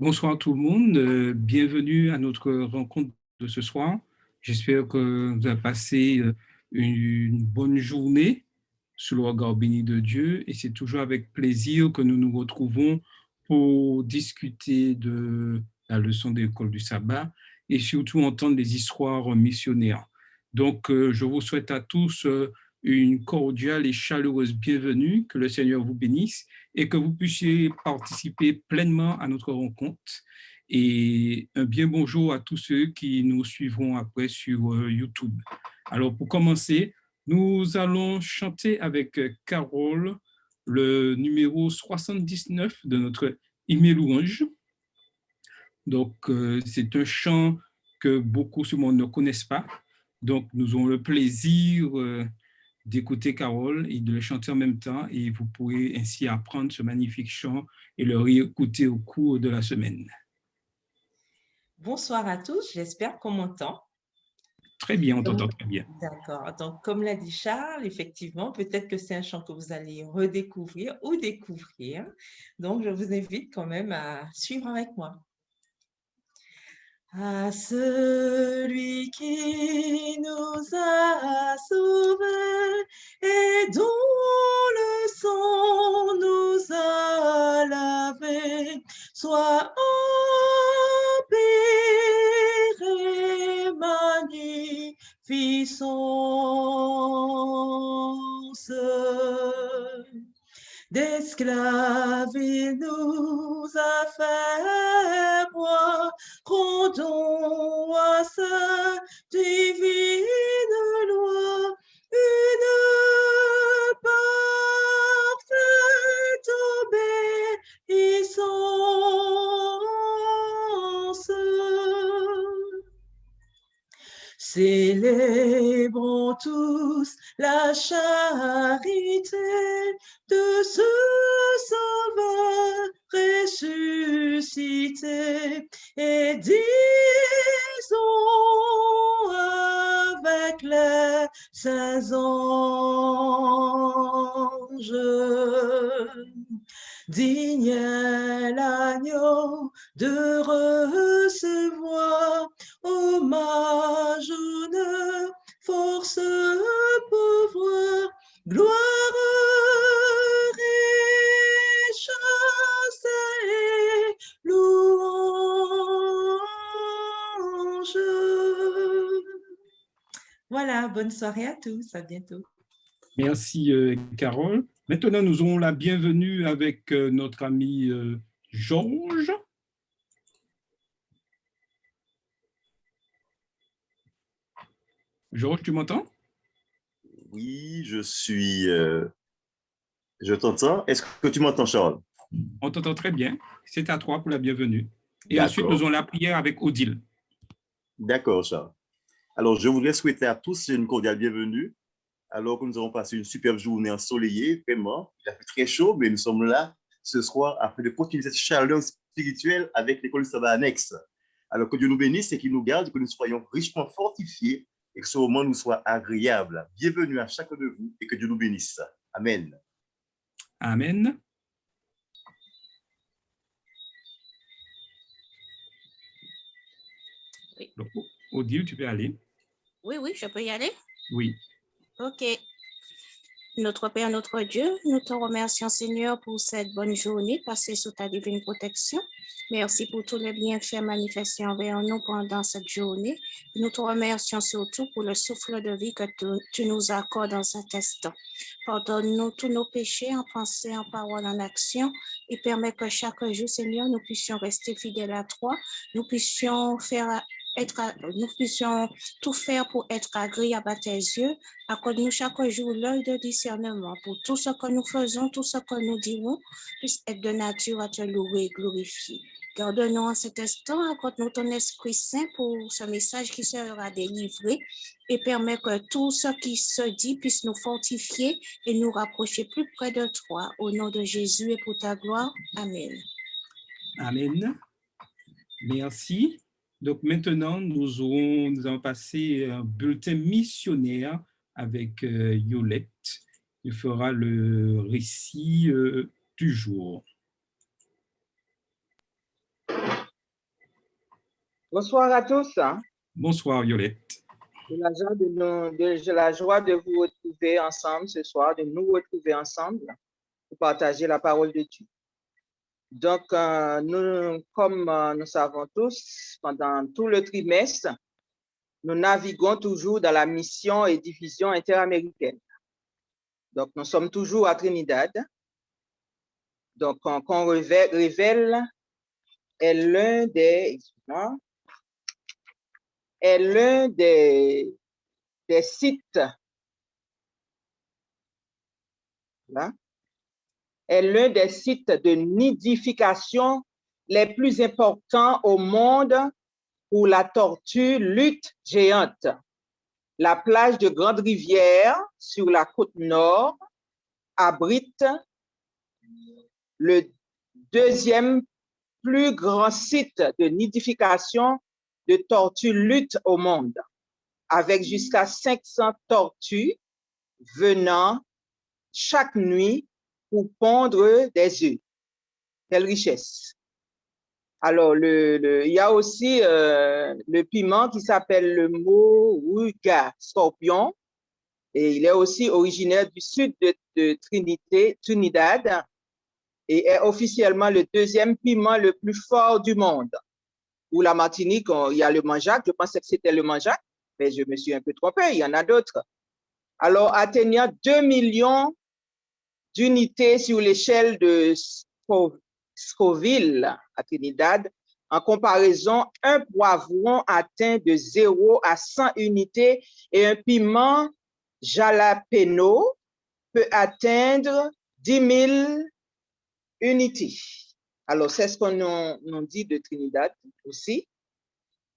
Bonsoir tout le monde, bienvenue à notre rencontre de ce soir. J'espère que vous avez passé une bonne journée sous le regard béni de Dieu et c'est toujours avec plaisir que nous nous retrouvons pour discuter de la leçon de l'école du sabbat et surtout entendre des histoires missionnaires. Donc, je vous souhaite à tous une cordiale et chaleureuse bienvenue, que le Seigneur vous bénisse et que vous puissiez participer pleinement à notre rencontre. Et un bien bonjour à tous ceux qui nous suivront après sur YouTube. Alors, pour commencer, nous allons chanter avec Carole le numéro 79 de notre hymne louange. Donc, c'est un chant que beaucoup sûrement ne connaissent pas. Donc, nous aurons le plaisir d'écouter Carole et de le chanter en même temps et vous pourrez ainsi apprendre ce magnifique chant et le réécouter au cours de la semaine. Bonsoir à tous, j'espère qu'on m'entend. Très bien, on t'entend très bien. D'accord. Donc, comme l'a dit Charles, effectivement, peut-être que c'est un chant que vous allez redécouvrir ou découvrir. Donc, je vous invite quand même à suivre avec moi. À celui qui nous a sauvés et dont le sang nous a lavés, soit empire et magnificence. D'esclaves il nous a fait roi, rendons à sa divine loi une parfaite obéissance. Célébrons tous la charité de ce Sauveur ressuscité et disons avec les saints anges: digne est l'agneau de recevoir hommage, honneur, force, pouvoir, gloire, richesse et louange. Voilà, bonne soirée à tous, à bientôt. Merci Carole. Maintenant, nous aurons la bienvenue avec notre ami Georges. Georges, tu m'entends? Oui, je t'entends. Est-ce que tu m'entends, Charles? On t'entend très bien. C'est à toi pour la bienvenue. Et ensuite, nous aurons la prière avec Odile. D'accord, Charles. Alors, je voudrais souhaiter à tous une cordiale bienvenue. Alors que nous avons passé une superbe journée ensoleillée, vraiment. Il a fait très chaud, mais nous sommes là ce soir afin de continuer cette chaleur spirituelle avec l'école du sabbat annexe. Alors que Dieu nous bénisse et qu'il nous garde, que nous soyons richement fortifiés et que ce moment nous soit agréable. Bienvenue à chacun de vous et que Dieu nous bénisse. Amen. Amen. Oui. Donc, Odile, tu peux aller. Oui, je peux y aller? Oui. OK. Notre Père, notre Dieu, nous te remercions, Seigneur, pour cette bonne journée passée sous ta divine protection. Merci pour tous les bienfaits manifestés envers nous pendant cette journée. Nous te remercions surtout pour le souffle de vie que tu nous accordes dans cet instant. Pardonne-nous tous nos péchés en pensée, en parole, en action et permets que chaque jour, Seigneur, nous puissions rester fidèles à toi. Nous puissions tout faire pour être agréable à tes yeux. Accorde-nous chaque jour l'œil de discernement pour tout ce que nous faisons, tout ce que nous dirons, puisse être de nature à te louer et glorifier. Garde-nous en cet instant, accorde-nous ton Esprit Saint pour ce message qui sera délivré et permet que tout ce qui se dit puisse nous fortifier et nous rapprocher plus près de toi. Au nom de Jésus et pour ta gloire. Amen. Amen. Merci. Donc maintenant, nous allons passer un bulletin missionnaire avec Yolette. Il fera le récit du jour. Bonsoir à tous. Bonsoir, Violette. J'ai la joie de vous retrouver ensemble ce soir, de nous retrouver ensemble pour partager la parole de Dieu. Donc, comme nous savons tous, pendant tout le trimestre, nous naviguons toujours dans la mission et division interaméricaine. Donc, nous sommes toujours à Trinidad. Donc, qu'on révèle est l'un des sites, là, est l'un des sites de nidification les plus importants au monde où la tortue lutte géante. La plage de Grande-Rivière sur la côte nord abrite le deuxième plus grand site de nidification de tortues lutte au monde, avec jusqu'à 500 tortues venant chaque nuit pour pondre des œufs. Quelle richesse! Alors, il y a aussi le piment qui s'appelle le moruga scorpion, et il est aussi originaire du sud de Trinidad, et est officiellement le deuxième piment le plus fort du monde. Ou la Martinique, il y a le manjac, je pensais que c'était le manjac, mais je me suis un peu trompé, il y en a d'autres. Alors, atteignant 2 millions d'unités sur l'échelle de Scoville à Trinidad, en comparaison, un poivron atteint de 0 à 100 unités et un piment jalapeno peut atteindre 10 000 unités. Alors, c'est ce qu'on nous dit de Trinidad aussi.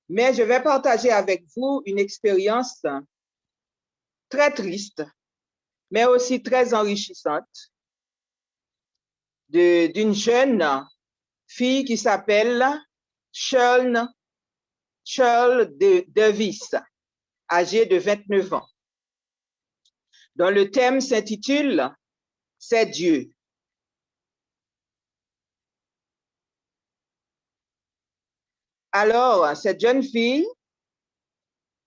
Mais je vais partager avec vous une expérience très triste, mais aussi très enrichissante d'une jeune fille qui s'appelle Shirl Davis, âgée de 29 ans, dont le thème s'intitule « C'est Dieu ». Alors, cette jeune fille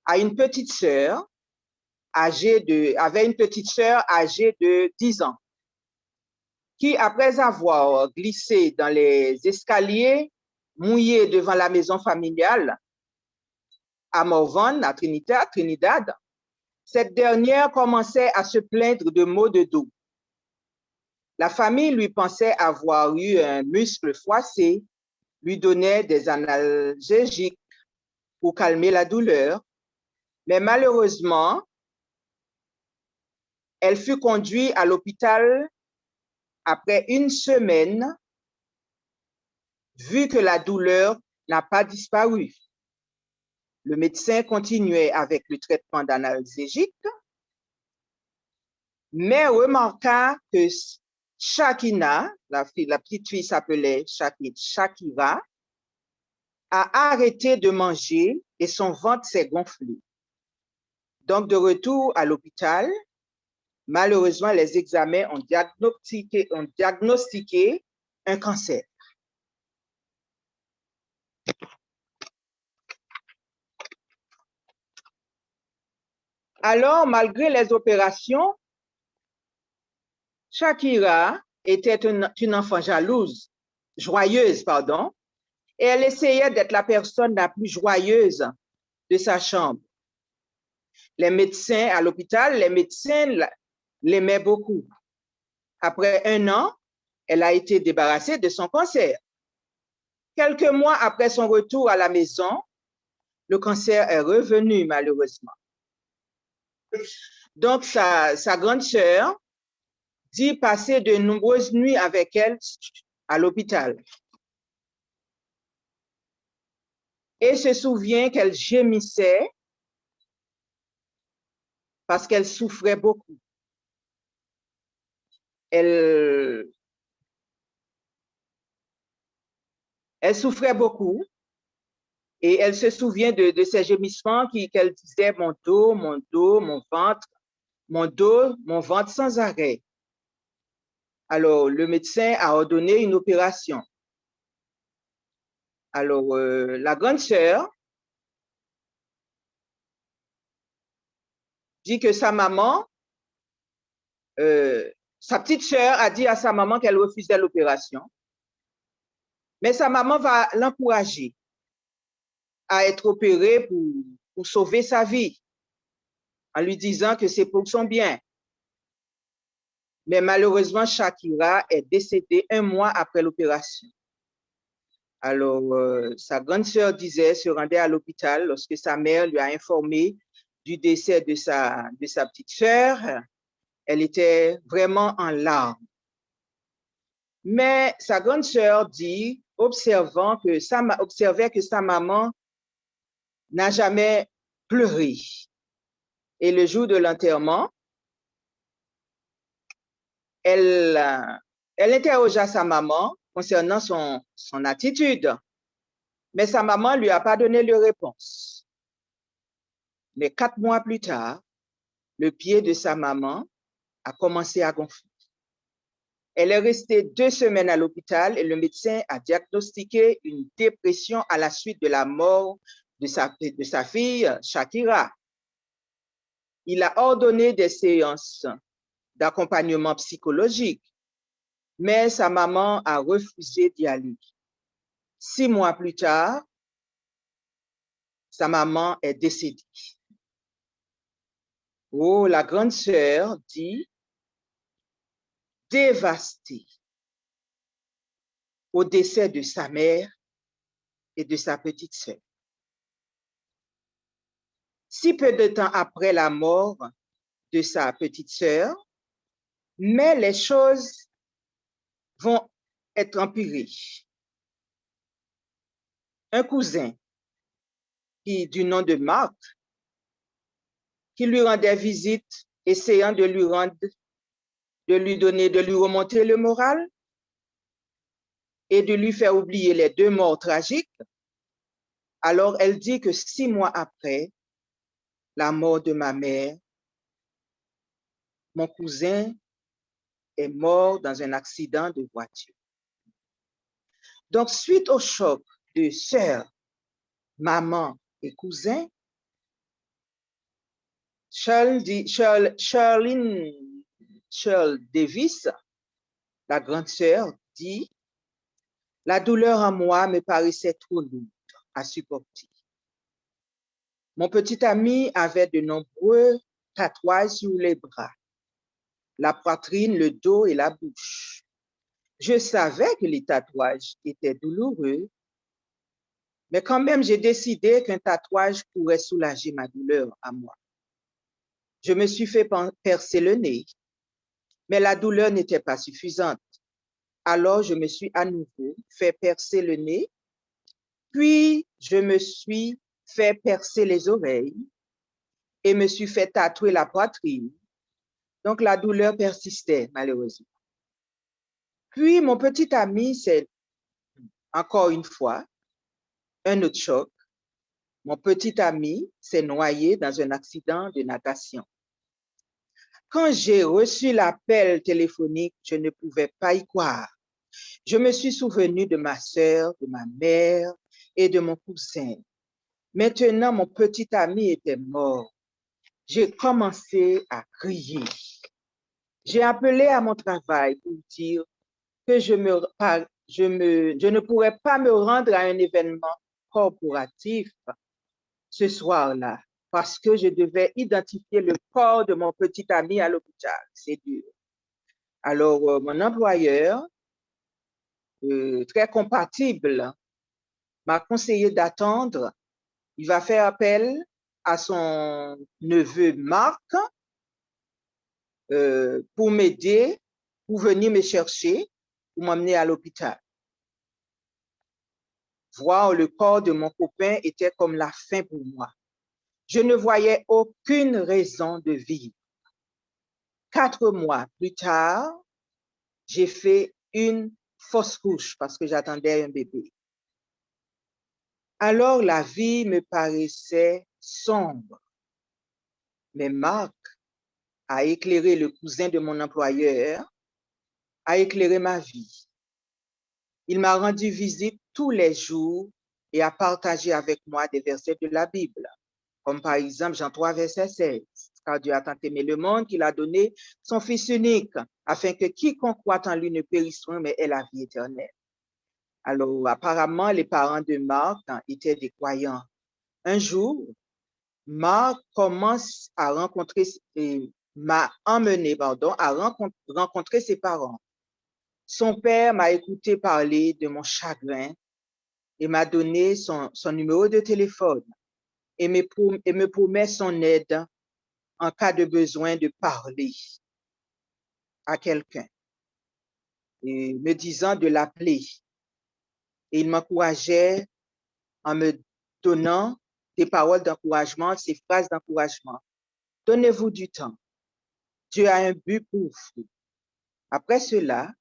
avait une petite sœur âgée de 10 ans, qui, après avoir glissé dans les escaliers mouillés devant la maison familiale à Morvan, à Trinidad, cette dernière commençait à se plaindre de maux de dos. La famille lui pensait avoir eu un muscle froissé, lui donnait des analgésiques pour calmer la douleur, mais malheureusement, elle fut conduite à l'hôpital après une semaine, vu que la douleur n'a pas disparu. Le médecin continuait avec le traitement d'analgésique, mais remarqua que Shakina, la petite fille s'appelait Shakira, a arrêté de manger et son ventre s'est gonflé. Donc, de retour à l'hôpital, malheureusement, les examens ont diagnostiqué un cancer. Alors, malgré les opérations, Shakira était une enfant joyeuse, et elle essayait d'être la personne la plus joyeuse de sa chambre. Les médecins à l'hôpital, l'aimaient beaucoup. Après 1 an, elle a été débarrassée de son cancer. Quelques mois après son retour à la maison, le cancer est revenu malheureusement. Donc, sa grande sœur dit passer de nombreuses nuits avec elle à l'hôpital. Et se souvient qu'elle gémissait parce qu'elle souffrait beaucoup. Elle souffrait beaucoup et elle se souvient de ces gémissements qu'elle disait mon dos, mon ventre, mon dos, mon ventre sans arrêt. Alors, le médecin a ordonné une opération. Alors, la grande sœur dit que sa maman, sa petite sœur a dit à sa maman qu'elle refusait l'opération, mais sa maman va l'encourager à être opérée pour sauver sa vie, en lui disant que c'est pour son bien. Mais malheureusement, Shakira est décédée 1 mois après l'opération. Alors, sa grande sœur se rendait à l'hôpital lorsque sa mère lui a informé du décès de sa petite sœur. Elle était vraiment en larmes. Mais sa grande sœur dit, observait que sa maman n'a jamais pleuré. Et le jour de l'enterrement, elle interrogea sa maman concernant son attitude, mais sa maman ne lui a pas donné de réponse. Mais 4 mois plus tard, le pied de sa maman a commencé à gonfler. Elle est restée 2 semaines à l'hôpital et le médecin a diagnostiqué une dépression à la suite de la mort de sa fille, Shakira. Il a ordonné des séances d'accompagnement psychologique, mais sa maman a refusé d'y aller. 6 mois plus tard, sa maman est décédée. Oh, la grande sœur dit, dévastée au décès de sa mère et de sa petite sœur. Si peu de temps après la mort de sa petite sœur, mais les choses vont être empirées. Un cousin du nom de Marc, qui lui rendait visite, essayant de lui remonter le moral et de lui faire oublier les 2 morts tragiques. Alors elle dit que 6 mois après la mort de ma mère, mon cousin est mort dans un accident de voiture. Donc, suite au choc de sœur, maman et cousin, Shirl Davis, la grande sœur, dit, la douleur en moi me paraissait trop lourde à supporter. Mon petit ami avait de nombreux tatouages sur les bras, la poitrine, le dos et la bouche. Je savais que les tatouages étaient douloureux, mais quand même, j'ai décidé qu'un tatouage pourrait soulager ma douleur à moi. Je me suis fait percer le nez, mais la douleur n'était pas suffisante. Alors, je me suis à nouveau fait percer le nez, puis je me suis fait percer les oreilles et me suis fait tatouer la poitrine. Donc, la douleur persistait, malheureusement. Puis, mon petit ami, c'est encore une fois un autre choc. Mon petit ami s'est noyé dans un accident de natation. Quand j'ai reçu l'appel téléphonique, je ne pouvais pas y croire. Je me suis souvenu de ma sœur, de ma mère et de mon cousin. Maintenant, mon petit ami était mort. J'ai commencé à crier. J'ai appelé à mon travail pour dire que je ne pourrais pas me rendre à un événement corporatif ce soir-là parce que je devais identifier le corps de mon petit ami à l'hôpital. C'est dur. Alors, mon employeur, très compatible, m'a conseillé d'attendre. Il va faire appel à son neveu Marc pour m'aider, pour venir me chercher, pour m'emmener à l'hôpital. Voir le corps de mon copain était comme la fin pour moi. Je ne voyais aucune raison de vivre. 4 mois plus tard, j'ai fait une fausse couche parce que j'attendais un bébé. Alors la vie me paraissait sombre. Mais Marc a éclairé, le cousin de mon employeur, a éclairé ma vie. Il m'a rendu visite tous les jours et a partagé avec moi des versets de la Bible, comme par exemple Jean 3, verset 16, car Dieu a tant aimé le monde qu'il a donné son Fils unique, afin que quiconque croit en lui ne périsse point, mais ait la vie éternelle. Alors, apparemment, les parents de Marc étaient des croyants. Un jour, Marc commence à rencontrer, m'a emmené, à rencontrer ses parents. Son père m'a écouté parler de mon chagrin et m'a donné son numéro de téléphone et me promet son aide en cas de besoin de parler à quelqu'un, et me disant de l'appeler. Et il m'encourageait en me donnant des paroles d'encouragement, ces phrases d'encouragement. Donnez-vous du temps. Dieu a un but pour vous. Après cela,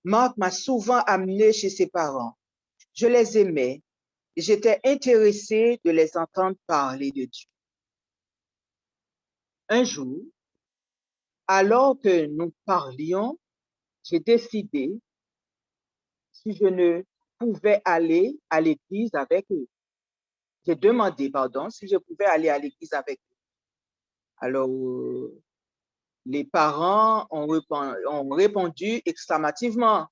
Marc m'a souvent amené chez ses parents. Je les aimais et j'étais intéressée de les entendre parler de Dieu. Un jour, alors que nous parlions, j'ai décidé si je ne pouvais aller à l'église avec eux. J'ai demandé, si je pouvais aller à l'église avec eux. Alors, les parents ont répondu exclamativement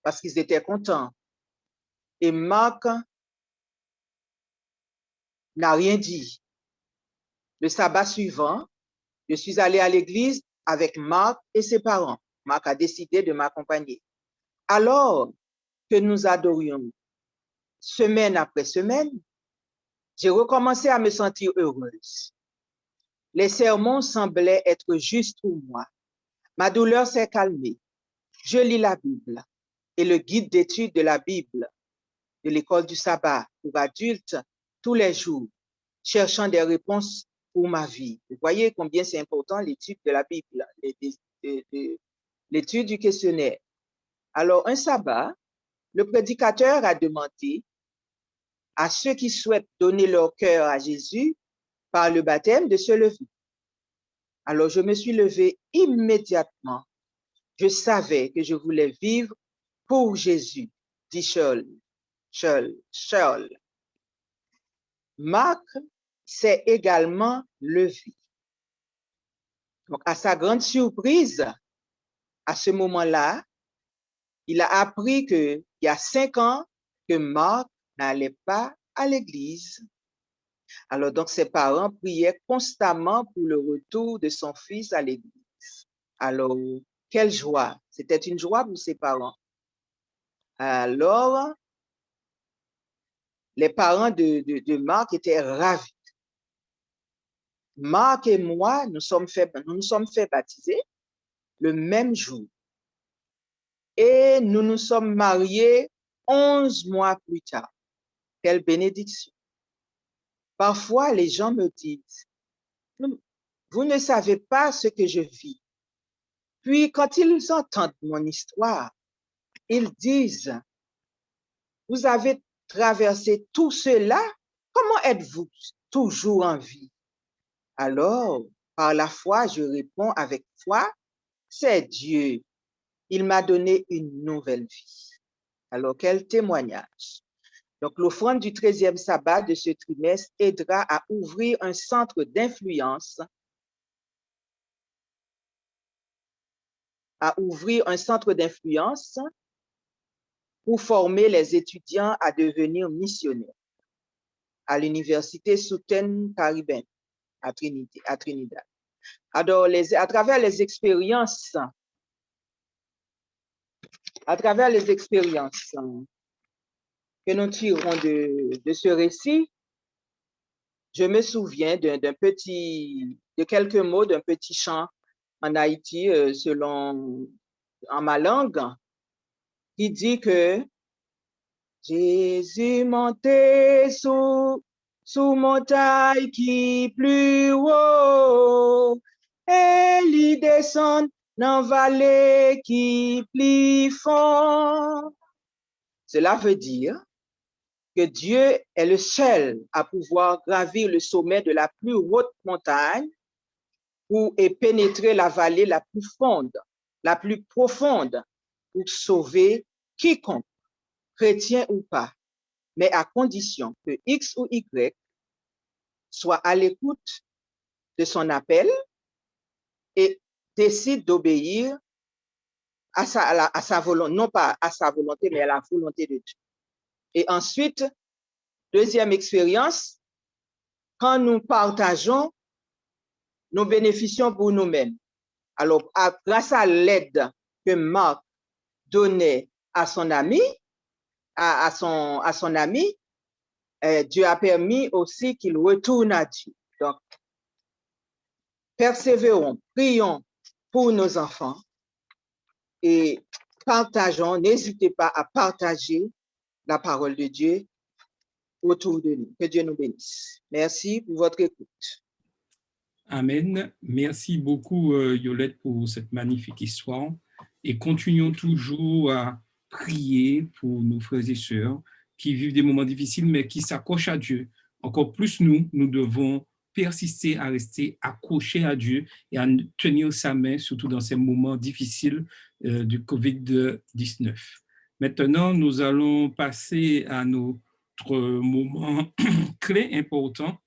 parce qu'ils étaient contents. Et Marc n'a rien dit. Le sabbat suivant, je suis allée à l'église avec Marc et ses parents. Marc a décidé de m'accompagner. Alors que nous adorions semaine après semaine, j'ai recommencé à me sentir heureuse. Les sermons semblaient être justes pour moi. Ma douleur s'est calmée. Je lis la Bible et le guide d'études de la Bible de l'école du sabbat pour adultes tous les jours, cherchant des réponses pour ma vie. Vous voyez combien c'est important l'étude de la Bible, l'étude du questionnaire. Alors, un sabbat, le prédicateur a demandé à ceux qui souhaitent donner leur cœur à Jésus par le baptême de se lever. Alors, je me suis levée immédiatement. Je savais que je voulais vivre pour Jésus, dit Charles. Marc s'est également levé. Donc, à sa grande surprise, à ce moment-là, il a appris qu'il y a 5 ans que Marc n'allait pas à l'église. Alors, donc, ses parents priaient constamment pour le retour de son fils à l'église. Alors, quelle joie! C'était une joie pour ses parents. Alors, les parents de Marc étaient ravis. Marc et moi, nous nous sommes fait baptiser le même jour. Et nous nous sommes mariés 11 mois plus tard. Quelle bénédiction! Parfois, les gens me disent, vous ne savez pas ce que je vis. Puis, quand ils entendent mon histoire, ils disent, vous avez traversé tout cela, comment êtes-vous toujours en vie? Alors, par la foi, je réponds avec foi, c'est Dieu. Il m'a donné une nouvelle vie. Alors, quel témoignage! Donc, l'offrande du 13e sabbat de ce trimestre aidera à ouvrir un centre d'influence, pour former les étudiants à devenir missionnaires à l'université Southern Caribbean à Trinidad. Alors, à travers les expériences que nous tirons de ce récit, je me souviens de quelques mots d'un petit chant en Haïti, en ma langue, qui dit que Jésus montait sous montagne qui plus haut, et il descend dans vallée qui plus fond. Cela veut dire que Dieu est le seul à pouvoir gravir le sommet de la plus haute montagne et pénétrer la vallée la plus profonde pour sauver quiconque, chrétien ou pas, mais à condition que X ou Y soit à l'écoute de son appel et décide d'obéir à sa volonté, non pas à sa volonté, mais à la volonté de Dieu. Et ensuite, deuxième expérience, quand nous partageons, nous bénéficions pour nous-mêmes. Alors, grâce à l'aide que Marc donnait à son ami, à son ami, Dieu a permis aussi qu'il retourne à Dieu. Donc, persévérons, prions pour nos enfants et partageons, n'hésitez pas à partager la parole de Dieu autour de nous. Que Dieu nous bénisse. Merci pour votre écoute. Amen. Merci beaucoup, Yolette, pour cette magnifique histoire. Et continuons toujours à prier pour nos frères et sœurs qui vivent des moments difficiles, mais qui s'accrochent à Dieu. Encore plus nous devons persister à rester accrochés à Dieu et à tenir sa main, surtout dans ces moments difficiles du COVID-19. Maintenant, nous allons passer à notre moment clé important.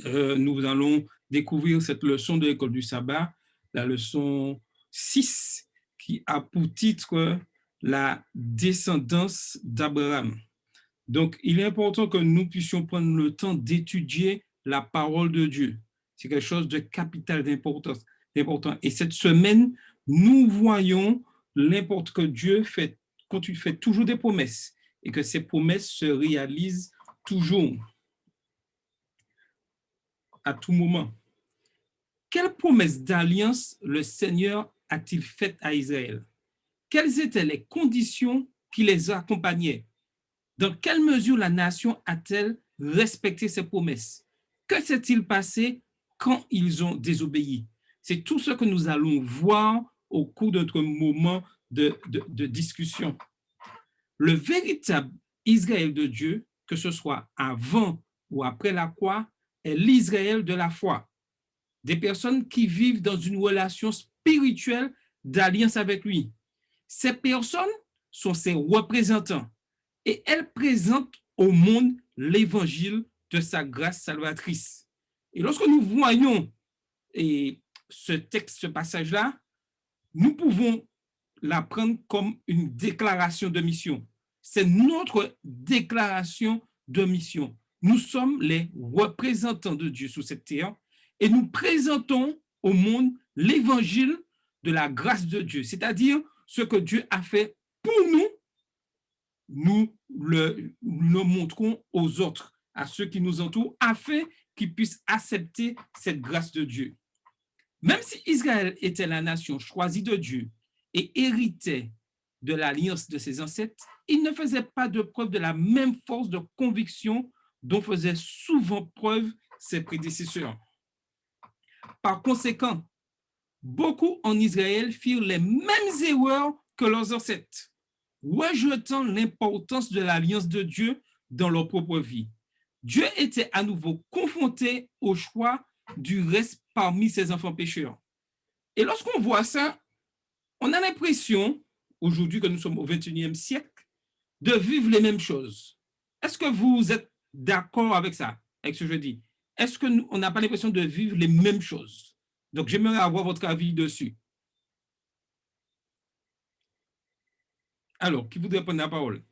Nous allons découvrir cette leçon de l'école du sabbat, la leçon 6, qui a pour titre la descendance d'Abraham. Donc, il est important que nous puissions prendre le temps d'étudier la parole de Dieu. C'est quelque chose de capital d'importance. Et cette semaine, nous voyons l'importance que Dieu fait, quand il fait toujours des promesses et que ces promesses se réalisent toujours, à tout moment. Quelle promesse d'alliance le Seigneur a-t-il faite à Israël? Quelles étaient les conditions qui les accompagnaient? Dans quelle mesure la nation a-t-elle respecté ses promesses? Que s'est-il passé quand ils ont désobéi? C'est tout ce que nous allons voir au cours de notre moment de discussion. Le véritable Israël de Dieu, que ce soit avant ou après la croix, est l'Israël de la foi. Des personnes qui vivent dans une relation spirituelle d'alliance avec lui. Ces personnes sont ses représentants et elles présentent au monde l'évangile de sa grâce salvatrice. Et lorsque nous voyons ce texte, ce passage-là, nous pouvons l'apprendre comme une déclaration de mission. C'est notre déclaration de mission. Nous sommes les représentants de Dieu sur cette terre et nous présentons au monde l'évangile de la grâce de Dieu, c'est-à-dire ce que Dieu a fait pour nous, nous le montrons aux autres, à ceux qui nous entourent, afin qu'ils puissent accepter cette grâce de Dieu. Même si Israël était la nation choisie de Dieu et héritait de l'alliance de ses ancêtres, il ne faisait pas de preuve de la même force de conviction dont faisaient souvent preuve ses prédécesseurs. Par conséquent, beaucoup en Israël firent les mêmes erreurs que leurs ancêtres, rejetant l'importance de l'alliance de Dieu dans leur propre vie. Dieu était à nouveau confronté au choix du reste parmi ses enfants pécheurs. Et lorsqu'on voit ça, on a l'impression, aujourd'hui que nous sommes au XXIe siècle, de vivre les mêmes choses. Est-ce que vous êtes d'accord avec ça, avec ce que je dis? Est-ce qu'on n'a pas l'impression de vivre les mêmes choses? Donc, j'aimerais avoir votre avis dessus. Alors, qui voudrait prendre la parole?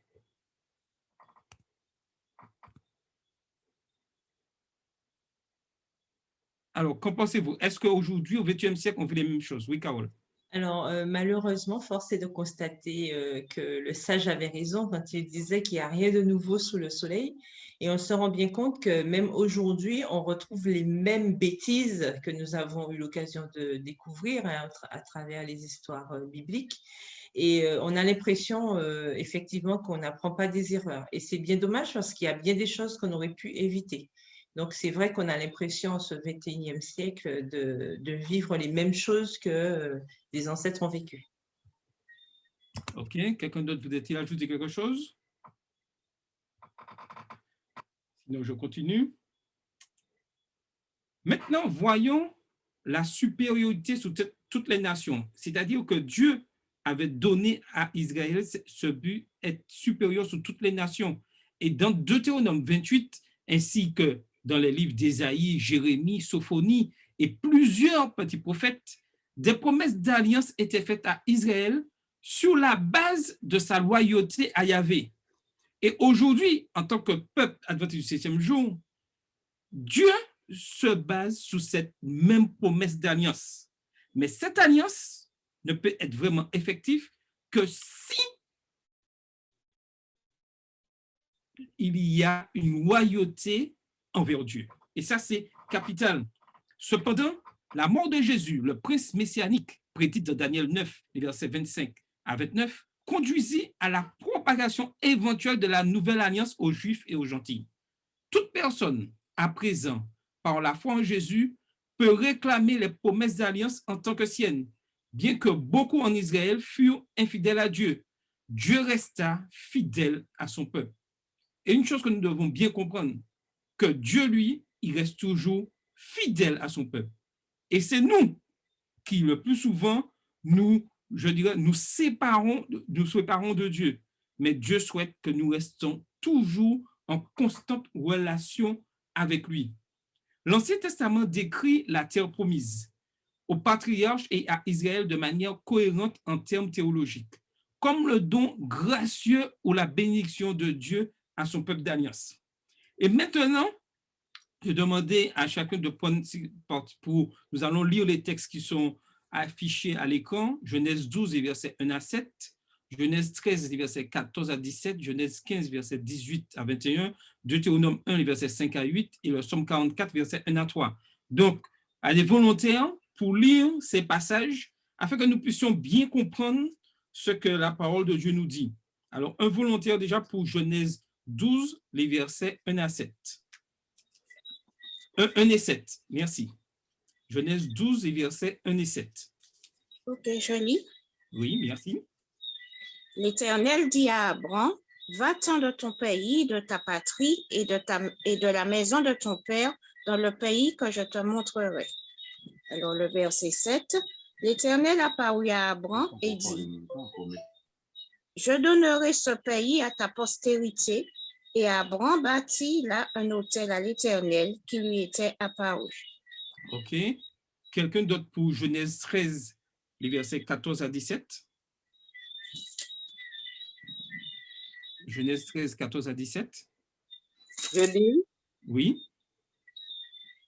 Alors, qu'en pensez-vous? Est-ce qu'aujourd'hui, au XXIe siècle, on fait les mêmes choses? Oui, Carole. Alors, malheureusement, force est de constater que le sage avait raison quand il disait qu'il n'y a rien de nouveau sous le soleil. Et on se rend bien compte que même aujourd'hui, on retrouve les mêmes bêtises que nous avons eu l'occasion de découvrir à travers les histoires bibliques. Et on a l'impression, effectivement, qu'on n'apprend pas des erreurs. Et c'est bien dommage parce qu'il y a bien des choses qu'on aurait pu éviter. Donc, c'est vrai qu'on a l'impression, en ce XXIe siècle, de vivre les mêmes choses que les ancêtres ont vécu. OK. Quelqu'un d'autre voudrait-il ajouter quelque chose? Sinon, je continue. Maintenant, voyons la supériorité sur toutes les nations. C'est-à-dire que Dieu avait donné à Israël ce but d'être supérieur sur toutes les nations. Et dans Deutéronome 28, ainsi que dans les livres d'Ésaïe, Jérémie, Sophonie et plusieurs petits prophètes, des promesses d'alliance étaient faites à Israël sur la base de sa loyauté à Yahvé. Et aujourd'hui, en tant que peuple adventiste du 7e jour, Dieu se base sur cette même promesse d'alliance. Mais cette alliance ne peut être vraiment effective que si il y a une loyauté envers Dieu. Et ça, c'est capital. Cependant, la mort de Jésus, le prince messianique, prédit dans Daniel 9, les versets 25 à 29, conduisit à la propagation éventuelle de la nouvelle alliance aux Juifs et aux gentils. Toute personne, à présent, par la foi en Jésus, peut réclamer les promesses d'alliance en tant que siennes. Bien que beaucoup en Israël furent infidèles à Dieu, Dieu resta fidèle à son peuple. Et une chose que nous devons bien comprendre, que Dieu, lui, il reste toujours fidèle à son peuple. Et c'est nous qui, le plus souvent, nous séparons de Dieu. Mais Dieu souhaite que nous restons toujours en constante relation avec lui. L'Ancien Testament décrit la terre promise aux patriarches et à Israël de manière cohérente en termes théologiques, comme le don gracieux ou la bénédiction de Dieu à son peuple d'alliance. Et maintenant, je demandais à chacun de prendre pour, nous allons lire les textes qui sont affichés à l'écran, Genèse 12, versets 1 à 7, Genèse 13, versets 14 à 17, Genèse 15, versets 18 à 21, Deutéronome 1, versets 5 à 8 et le Psaume 44, versets 1 à 3. Donc, à des volontaires pour lire ces passages afin que nous puissions bien comprendre ce que la parole de Dieu nous dit. Alors, un volontaire déjà pour Genèse 12, les versets 1 à 7. 1 et 7, merci. Genèse 12, versets 1 et 7. Ok, je lis. Oui, merci. L'Éternel dit à Abraham, va-t'en de ton pays, de ta patrie et de la maison de ton père dans le pays que je te montrerai. Alors le verset 7, l'Éternel apparut à Abraham et dit, je donnerai ce pays à ta postérité. Et Abraham bâtit là un autel à l'Éternel qui lui était apparu. OK. Quelqu'un d'autre pour Genèse 13, les versets 14 à 17? Genèse 13, 14 à 17. Je lis. Oui.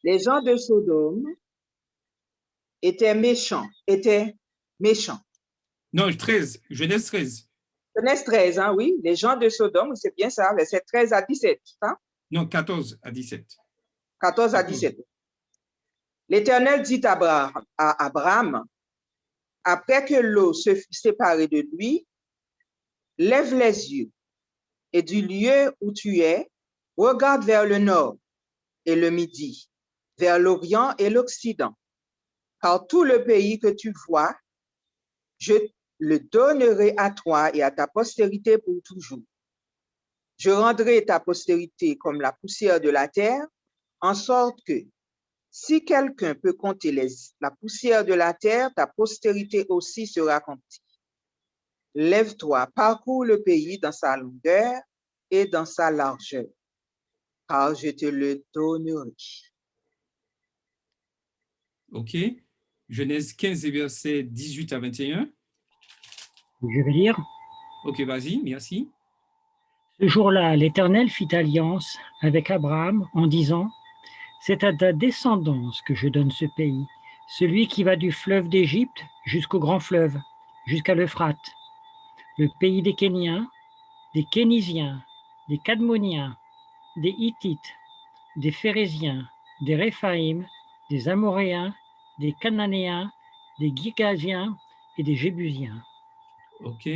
Les gens de Sodome étaient méchants. Non, 13, Genèse 13. Genèse 13, hein, oui. Les gens de Sodome, c'est bien ça, verset 13 à 17. Hein? Non, 14 à 17. 14 à 17. L'Éternel dit à Abraham, après que l'eau se fut séparée de lui, lève les yeux et du lieu où tu es, regarde vers le nord et le midi, vers l'Orient et l'Occident. Car tout le pays que tu vois, je le donnerai à toi et à ta postérité pour toujours. Je rendrai ta postérité comme la poussière de la terre, en sorte que si quelqu'un peut compter la poussière de la terre, ta postérité aussi sera comptée. Lève-toi, parcours le pays dans sa longueur et dans sa largeur, car je te le donnerai. OK. Genèse 15, versets 18 à 21. Je vais lire. OK, vas-y, merci. Ce jour-là, l'Éternel fit alliance avec Abraham en disant, c'est à ta descendance que je donne ce pays, celui qui va du fleuve d'Égypte jusqu'au grand fleuve, jusqu'à l'Euphrate, le pays des Kéniens, des Kénisiens, des Cadmoniens, des Hittites, des Phéréziens, des Réphaïm, des Amoréens, des Cananéens, des Girgasiens et des Jébusiens. OK.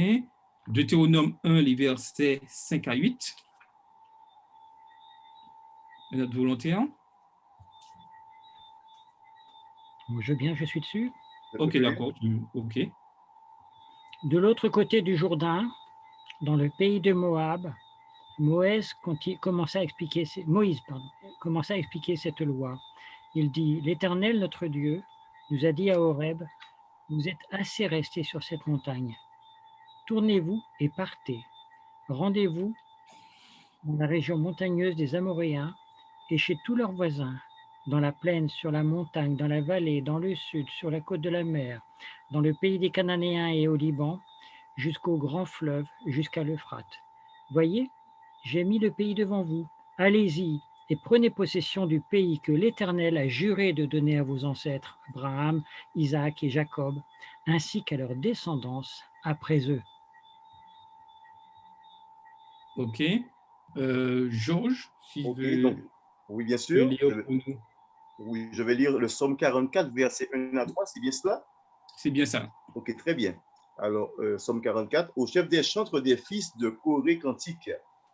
Deutéronome 1, les versets 5 à 8. Un autre volontaire? Je veux bien, je suis dessus. OK, d'accord. OK. De l'autre côté du Jourdain, dans le pays de Moab, Moïse commença à expliquer cette loi. Il dit, l'Éternel, notre Dieu, nous a dit à Horeb, vous êtes assez restés sur cette montagne. Tournez-vous et partez. Rendez-vous dans la région montagneuse des Amoréens et chez tous leurs voisins, dans la plaine, sur la montagne, dans la vallée, dans le sud, sur la côte de la mer, dans le pays des Cananéens et au Liban, jusqu'au grand fleuve, jusqu'à l'Euphrate. Voyez, j'ai mis le pays devant vous. Allez-y et prenez possession du pays que l'Éternel a juré de donner à vos ancêtres, Abraham, Isaac et Jacob, ainsi qu'à leur descendance après eux. OK. Georges, si OK, veut donc, oui, bien veut sûr. lire pour nous. Oui, je vais lire le psaume 44, versets 1 à 3, c'est bien cela? C'est bien ça. OK, très bien. Alors, psaume 44, au chef des chantres des fils de Corée cantique.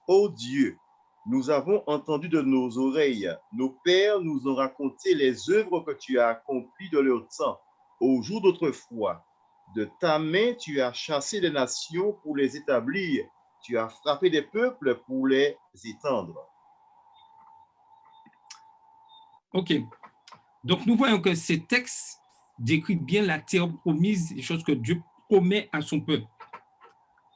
Ô Dieu, nous avons entendu de nos oreilles, nos pères nous ont raconté les œuvres que tu as accomplies de leur temps, au jour d'autrefois. De ta main, tu as chassé les nations pour les établir, tu as frappé des peuples pour les étendre. OK. Donc, nous voyons que ces textes décrivent bien la terre promise, les choses que Dieu promet à son peuple.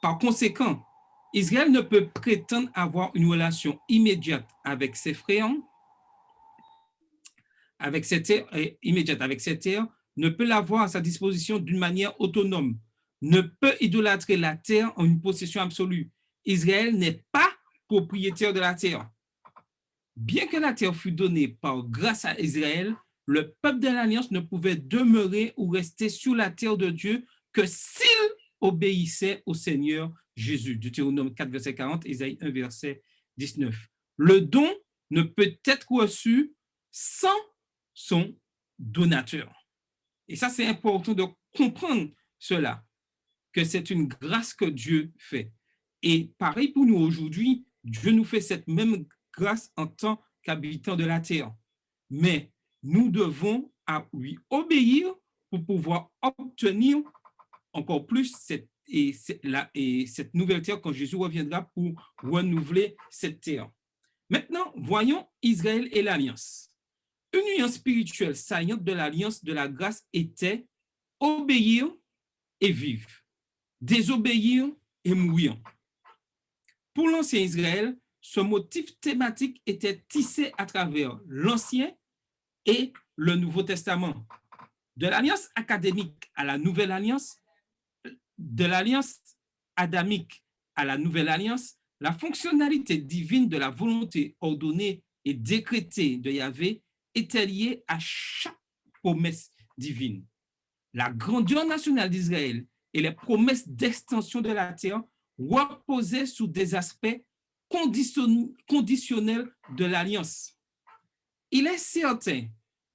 Par conséquent, Israël ne peut prétendre avoir une relation immédiate avec ses frères, avec cette terre, immédiate avec cette terre, ne peut l'avoir à sa disposition d'une manière autonome, ne peut idolâtrer la terre en une possession absolue. Israël n'est pas propriétaire de la terre. Bien que la terre fût donnée par grâce à Israël, le peuple de l'Alliance ne pouvait demeurer ou rester sur la terre de Dieu que s'il obéissait au Seigneur Jésus. Deutéronome 4, verset 40, Isaïe 1, verset 19. Le don ne peut être reçu sans son donateur. Et ça, c'est important de comprendre cela, que c'est une grâce que Dieu fait. Et pareil pour nous aujourd'hui, Dieu nous fait cette même grâce en tant qu'habitants de la terre. Mais nous devons lui obéir pour pouvoir obtenir encore plus cette nouvelle terre quand Jésus reviendra pour renouveler cette terre. Maintenant, voyons Israël et l'Alliance. Une union spirituelle saillante de l'Alliance de la grâce était obéir et vivre, désobéir et mourir. Pour l'ancien Israël, ce motif thématique était tissé à travers l'Ancien et le Nouveau Testament. De l'Alliance académique à la Nouvelle Alliance, de l'Alliance adamique à la Nouvelle Alliance, la fonctionnalité divine de la volonté ordonnée et décrétée de Yahvé était liée à chaque promesse divine. La grandeur nationale d'Israël et les promesses d'extension de la terre reposaient sur des aspects conditionnels de l'Alliance. Il est certain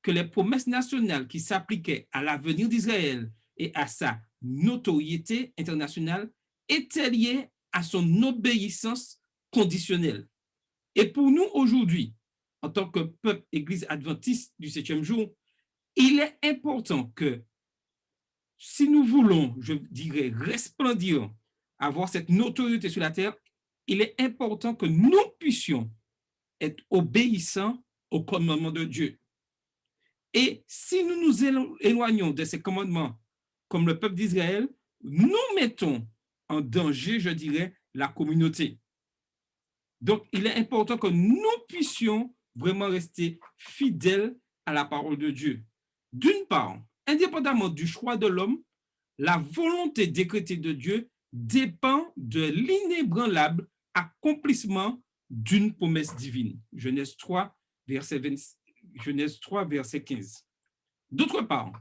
que les promesses nationales qui s'appliquaient à l'avenir d'Israël et à sa notoriété internationale étaient liées à son obéissance conditionnelle. Et pour nous aujourd'hui, en tant que peuple Église adventiste du 7e jour, il est important que si nous voulons, je dirais, resplendir, avoir cette notoriété sur la terre, il est important que nous puissions être obéissants aux commandements de Dieu. Et si nous nous éloignons de ces commandements, comme le peuple d'Israël, nous mettons en danger, je dirais, la communauté. Donc, il est important que nous puissions vraiment rester fidèles à la parole de Dieu. D'une part, indépendamment du choix de l'homme, la volonté décrétée de Dieu dépend de l'inébranlable accomplissement d'une promesse divine. Genèse 3, verset 15. D'autre part,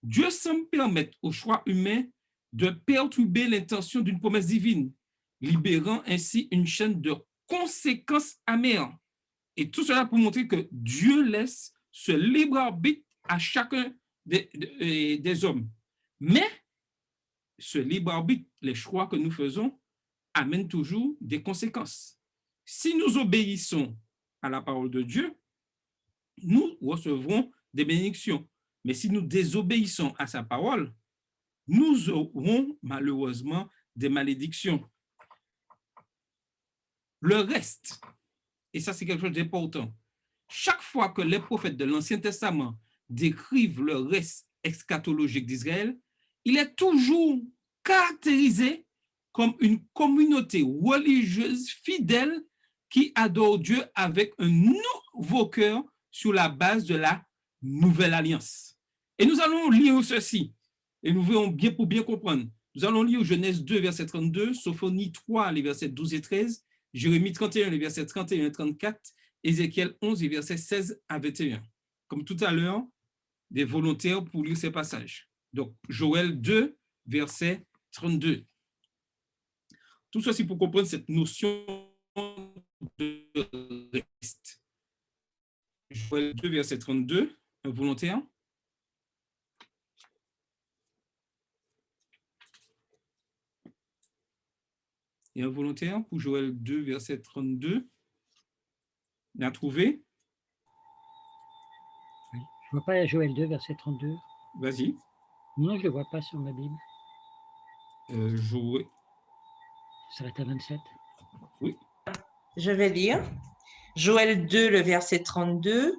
Dieu semble permettre au choix humain de perturber l'intention d'une promesse divine, libérant ainsi une chaîne de conséquences amères. Et tout cela pour montrer que Dieu laisse ce libre arbitre à chacun des hommes. Mais ce libre arbitre, les choix que nous faisons, amènent toujours des conséquences. Si nous obéissons à la parole de Dieu, nous recevrons des bénédictions. Mais si nous désobéissons à sa parole, nous aurons malheureusement des malédictions. Le reste, et ça c'est quelque chose d'important, chaque fois que les prophètes de l'Ancien Testament décrivent le reste eschatologique d'Israël, il est toujours caractérisé comme une communauté religieuse fidèle qui adore Dieu avec un nouveau cœur sur la base de la nouvelle alliance. Et nous allons lire ceci, et nous verrons bien pour bien comprendre. Nous allons lire Genèse 2, verset 32, Sophonie 3, les versets 12 et 13, Jérémie 31, les versets 31 et 34, Ézéchiel 11, les versets 16 à 21. Comme tout à l'heure, des volontaires pour lire ces passages. Donc, Joël 2, verset 32. Tout ceci pour comprendre cette notion de reste. Joël 2, verset 32, un volontaire. Il y a un volontaire pour Joël 2, verset 32. Il a trouvé? Oui. Je ne vois pas Joël 2, verset 32. Vas-y. Non, je ne le vois pas sur ma Bible. Joël. Ça s'arrête à 27. Oui. Je vais lire. Joël 2, le verset 32.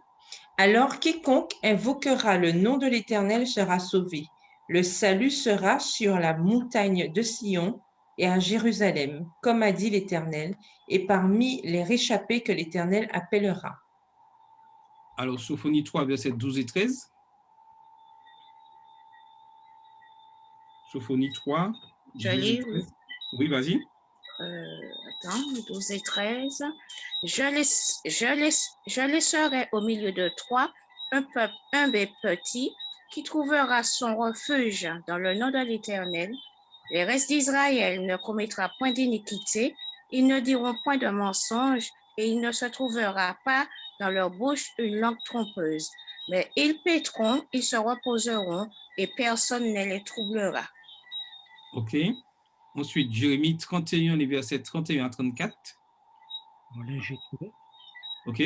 Alors quiconque invoquera le nom de l'Éternel sera sauvé. Le salut sera sur la montagne de Sion et à Jérusalem, comme a dit l'Éternel, et parmi les réchappés que l'Éternel appellera. Alors, Sophonie 3, verset 12 et 13. Sophonie 3, Je 12 et lis, 13. Oui, vas-y. Attends, 12 et 13. Je laisserai au milieu de toi un peuple humble et petit qui trouvera son refuge dans le nom de l'Éternel. Les restes d'Israël ne commettra point d'iniquité, ils ne diront point de mensonge, et il ne se trouvera pas dans leur bouche une langue trompeuse. Mais ils paîtront, ils se reposeront, et personne ne les troublera. OK. Ensuite, Jérémie 31, les versets 31 à 34. Voilà, j'ai trouvé. OK.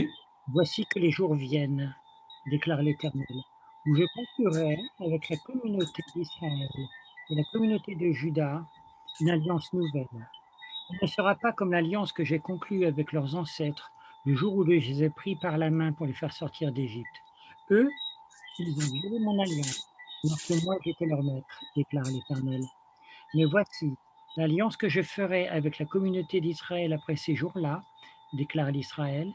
Voici que les jours viennent, déclare l'Éternel, où je conclurai avec la communauté d'Israël et la communauté de Juda une alliance nouvelle. Elle ne sera pas comme l'alliance que j'ai conclue avec leurs ancêtres le jour où je les ai pris par la main pour les faire sortir d'Égypte. Eux, ils ont violé mon alliance, alors que moi j'étais leur maître, déclare l'Éternel. Mais voici, l'alliance que je ferai avec la communauté d'Israël après ces jours-là, déclare l'Éternel,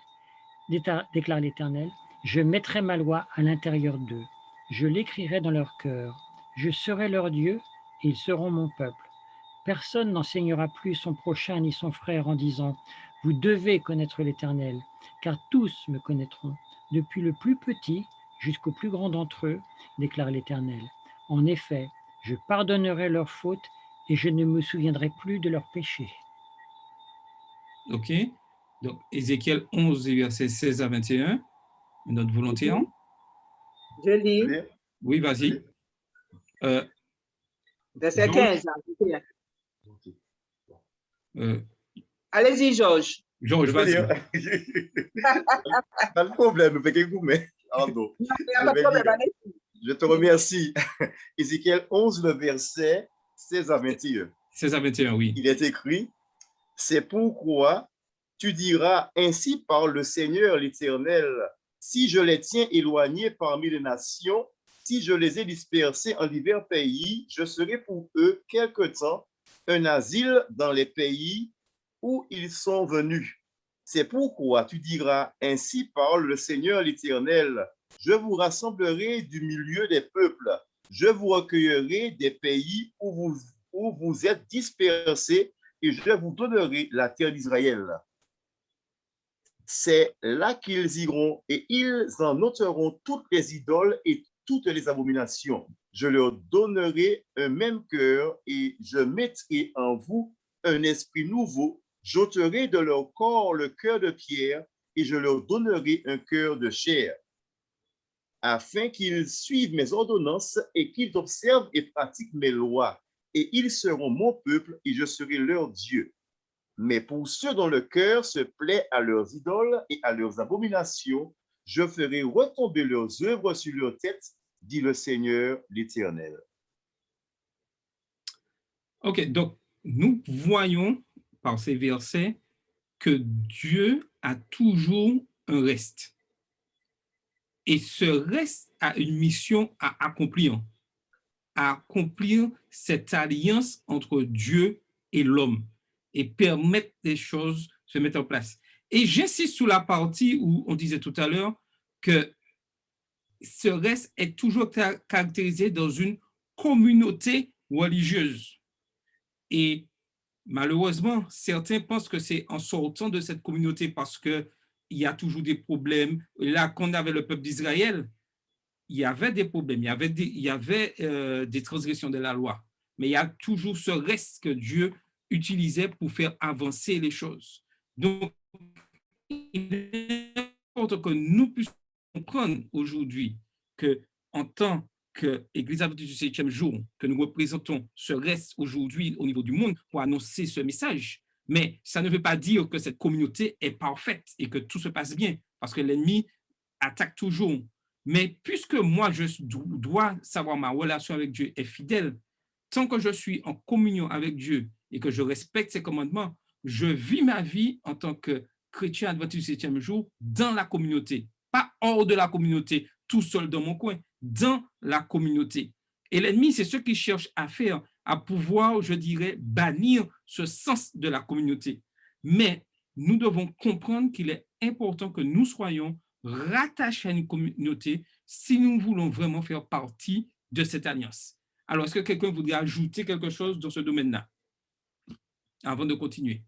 je mettrai ma loi à l'intérieur d'eux, je l'écrirai dans leur cœur, je serai leur Dieu et ils seront mon peuple. Personne n'enseignera plus son prochain ni son frère en disant « Vous devez connaître l'Éternel, car tous me connaîtront, depuis le plus petit jusqu'au plus grand d'entre eux, déclare l'Éternel. En effet, je pardonnerai leurs fautes et je ne me souviendrai plus de leurs péchés. » OK. Donc, Ézéchiel 11, versets 16 à 21. Notre volontaire. Je lis. Oui, vas-y. Verset 15. Allez-y, Georges. Georges, vas-y. Pas de problème, je te remercie. Ézéchiel 11, le verset 16 à 21. 16 à 21, oui. Il est écrit, « C'est pourquoi tu diras, ainsi parle le Seigneur l'Éternel, si je les tiens éloignés parmi les nations, si je les ai dispersés en divers pays, je serai pour eux quelque temps un asile dans les pays où ils sont venus. C'est pourquoi tu diras, ainsi parle le Seigneur l'Éternel, je vous rassemblerai du milieu des peuples, je vous recueillerai des pays où vous êtes dispersés et je vous donnerai la terre d'Israël. C'est là qu'ils iront et ils en ôteront toutes les idoles et toutes les abominations. Je leur donnerai un même cœur et je mettrai en vous un esprit nouveau. J'ôterai de leur corps le cœur de pierre et je leur donnerai un cœur de chair, afin qu'ils suivent mes ordonnances et qu'ils observent et pratiquent mes lois. Et ils seront mon peuple et je serai leur Dieu. Mais pour ceux dont le cœur se plaît à leurs idoles et à leurs abominations, je ferai retomber leurs œuvres sur leur tête, dit le Seigneur l'Éternel. OK, donc nous voyons par ces versets que Dieu a toujours un reste. Et ce reste a une mission à accomplir cette alliance entre Dieu et l'homme et permettre les choses se mettre en place. Et j'insiste sur la partie où on disait tout à l'heure que ce reste est toujours caractérisé dans une communauté religieuse. Et malheureusement, certains pensent que c'est en sortant de cette communauté parce qu'il y a toujours des problèmes. Là, quand on avait le peuple d'Israël, il y avait des problèmes, il y avait des transgressions de la loi, mais il y a toujours ce reste que Dieu utilisait pour faire avancer les choses. Donc, il est important que nous puissions comprendre aujourd'hui qu'en tant qu'Église adventiste du 7e jour, que nous représentons ce reste aujourd'hui au niveau du monde pour annoncer ce message, mais ça ne veut pas dire que cette communauté est parfaite et que tout se passe bien, parce que l'ennemi attaque toujours. Mais puisque moi, je dois savoir ma relation avec Dieu est fidèle, tant que je suis en communion avec Dieu et que je respecte ses commandements, je vis ma vie en tant que chrétien adventiste du 7e jour dans la communauté, pas hors de la communauté, tout seul dans mon coin, dans la communauté. Et l'ennemi, c'est ce qu'il cherche à faire, à pouvoir, je dirais, bannir ce sens de la communauté. Mais nous devons comprendre qu'il est important que nous soyons rattachés à une communauté si nous voulons vraiment faire partie de cette alliance. Alors, est-ce que quelqu'un voudrait ajouter quelque chose dans ce domaine-là avant de continuer?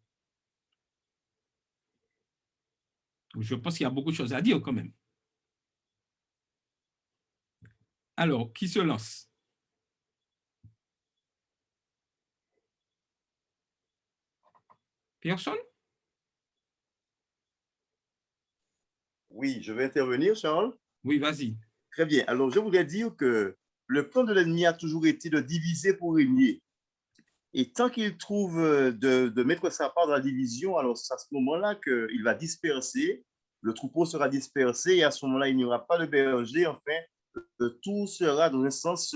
Je pense qu'il y a beaucoup de choses à dire quand même. Alors, qui se lance? Personne? Oui, je vais intervenir, Charles. Oui, vas-y. Très bien. Alors, je voudrais dire que le plan de l'ennemi a toujours été de diviser pour régner. Et tant qu'il trouve de mettre sa part dans la division, alors c'est à ce moment-là qu'il va disperser, le troupeau sera dispersé et à ce moment-là, il n'y aura pas de berger. Enfin, tout sera dans un sens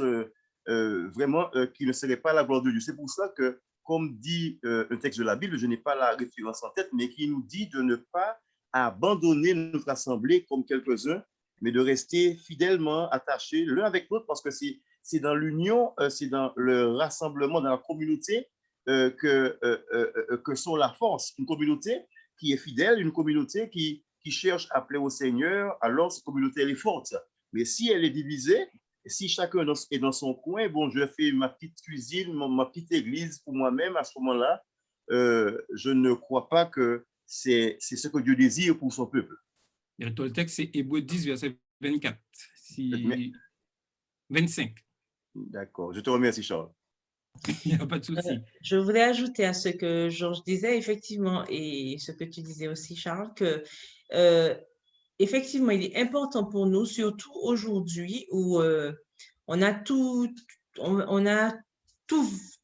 vraiment qui ne serait pas la gloire de Dieu. C'est pour ça que, comme dit un texte de la Bible, je n'ai pas la référence en tête, mais qui nous dit de ne pas abandonner notre assemblée comme quelques-uns, mais de rester fidèlement attachés l'un avec l'autre, parce que c'est dans l'union, c'est dans le rassemblement, dans la communauté que sont la force. Une communauté qui est fidèle, une communauté qui cherche à plaire au Seigneur, alors cette communauté elle est forte. Mais si elle est divisée, si chacun est dans son coin, bon, je fais ma petite cuisine, ma petite église pour moi-même, à ce moment-là, je ne crois pas que c'est ce que Dieu désire pour son peuple. Le texte, c'est Hébreux 10, verset 24. 25. D'accord. Je te remercie, Charles. Il n'y a pas de souci. Je voudrais ajouter à ce que Georges disait, effectivement, et ce que tu disais aussi, Charles, que effectivement, il est important pour nous, surtout aujourd'hui où on a tout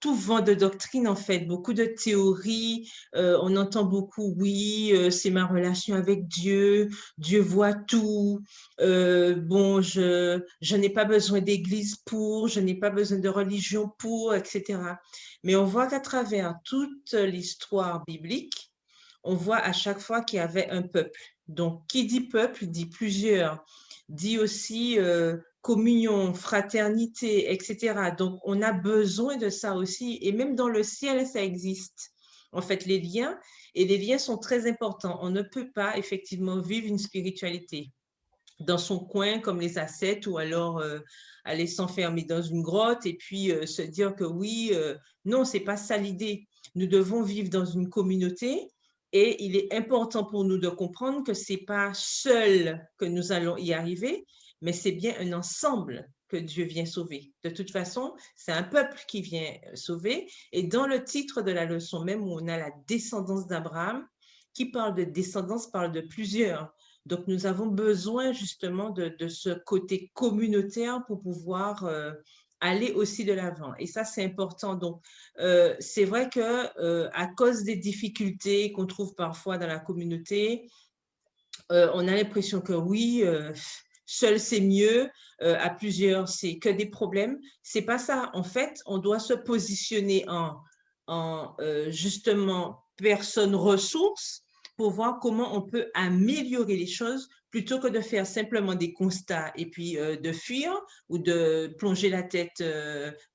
vent de doctrine, en fait, beaucoup de théories. On entend beaucoup, oui, c'est ma relation avec Dieu, Dieu voit tout. Bon, je n'ai pas besoin d'église pour, je n'ai pas besoin de religion pour, etc. Mais on voit qu'à travers toute l'histoire biblique, on voit à chaque fois qu'il y avait un peuple. Donc, qui dit peuple, dit plusieurs, dit aussi communion, fraternité, etc. Donc, on a besoin de ça aussi. Et même dans le ciel, ça existe. En fait, les liens, et les liens sont très importants. On ne peut pas effectivement vivre une spiritualité dans son coin comme les ascètes ou alors aller s'enfermer dans une grotte et puis se dire que oui, non, c'est pas ça l'idée. Nous devons vivre dans une communauté. Et il est important pour nous de comprendre que ce n'est pas seul que nous allons y arriver, mais c'est bien un ensemble que Dieu vient sauver. De toute façon, c'est un peuple qui vient sauver. Et dans le titre de la leçon même, où on a la descendance d'Abraham, qui parle de descendance, parle de plusieurs. Donc, nous avons besoin justement de ce côté communautaire pour pouvoir aller aussi de l'avant. Et ça, c'est important. Donc, c'est vrai que à cause des difficultés qu'on trouve parfois dans la communauté, on a l'impression que oui, seul c'est mieux, à plusieurs c'est que des problèmes. C'est pas ça. En fait, on doit se positionner en justement personne ressource pour voir comment on peut améliorer les choses plutôt que de faire simplement des constats et puis de fuir ou de plonger la tête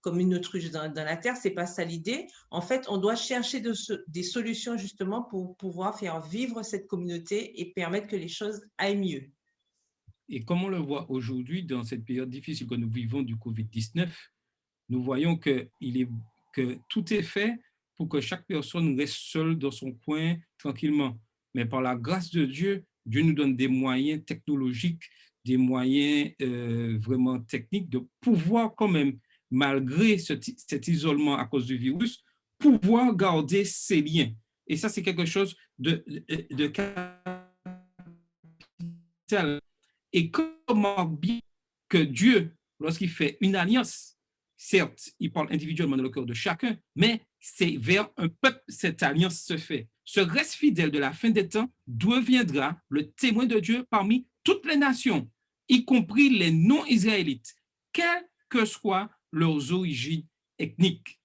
comme une autruche dans la terre. C'est pas ça l'idée. En fait, on doit chercher des solutions justement pour pouvoir faire vivre cette communauté et permettre que les choses aillent mieux. Et comme on le voit aujourd'hui, dans cette période difficile que nous vivons du COVID-19, nous voyons que tout est fait pour que chaque personne reste seule dans son coin tranquillement. Mais par la grâce de Dieu, Dieu nous donne des moyens technologiques, des moyens vraiment techniques de pouvoir quand même, malgré cet isolement à cause du virus, pouvoir garder ces liens. Et ça, c'est quelque chose de capital. Et comment bien que Dieu, lorsqu'il fait une alliance, certes, il parle individuellement dans le cœur de chacun, mais c'est vers un peuple cette alliance se fait. Ce reste fidèle de la fin des temps deviendra le témoin de Dieu parmi toutes les nations, y compris les non-israélites, quelles que soient leurs origines ethniques.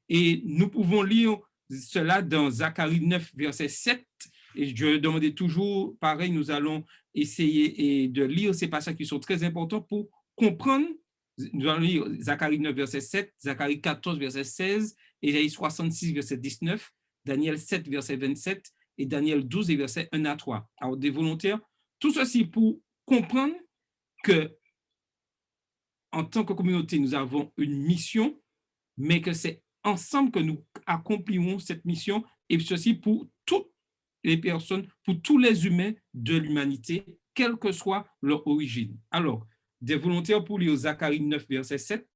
Et nous pouvons lire cela dans Zacharie 9, verset 7. Et je demandais toujours, pareil, nous allons essayer de lire ces passages qui sont très importants pour comprendre. Nous allons lire Zacharie 9, verset 7, Zacharie 14, verset 16, Ésaïe 66, verset 19, Daniel 7, verset 27 et Daniel 12, verset 1 à 3. Alors, des volontaires, tout ceci pour comprendre que en tant que communauté, nous avons une mission, mais que c'est ensemble que nous accomplirons cette mission, et ceci pour toutes les personnes, pour tous les humains de l'humanité, quelle que soit leur origine. Alors, des volontaires pour lire Zacharie 9, verset 7.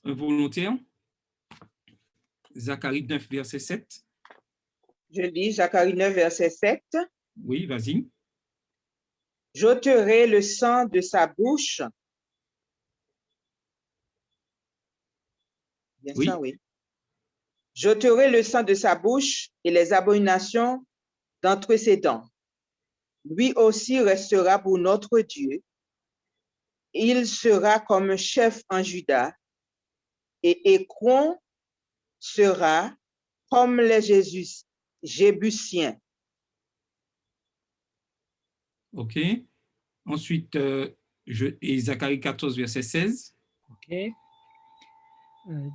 Un volontaire. Zacharie 9, verset 7. Je lis Zacharie 9, verset 7. Oui, vas-y. J'ôterai le sang de sa bouche. Bien Oui. ça, oui. J'ôterai le sang de sa bouche et les abominations d'entre ses dents. Lui aussi restera pour notre Dieu. Il sera comme un chef en Juda, et Écron sera comme les Jébusiens. OK. Ensuite, et Zacharie 14, verset 16. OK.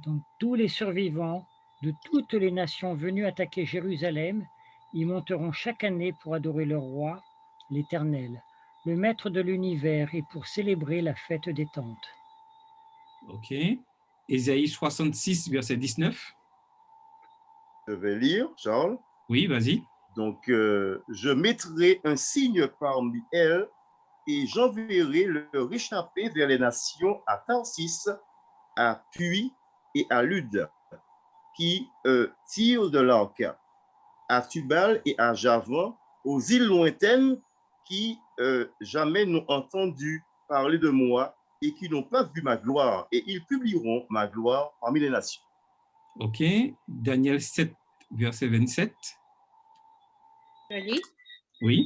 Donc, tous les survivants de toutes les nations venues attaquer Jérusalem y monteront chaque année pour adorer leur roi, l'Éternel, le maître de l'univers, et pour célébrer la fête des tentes. OK. Ésaïe 66, verset 19. Je vais lire, Charles. Oui, vas-y. Donc, je mettrai un signe parmi elles et j'enverrai le réchappé vers les nations à Tarsis, à Puy et à Lude, qui tirent de l'arc, à Tubal et à Javan, aux îles lointaines qui jamais n'ont entendu parler de moi et qui n'ont pas vu ma gloire, et ils publieront ma gloire parmi les nations. OK. Daniel 7, verset 27. Je lis. Oui.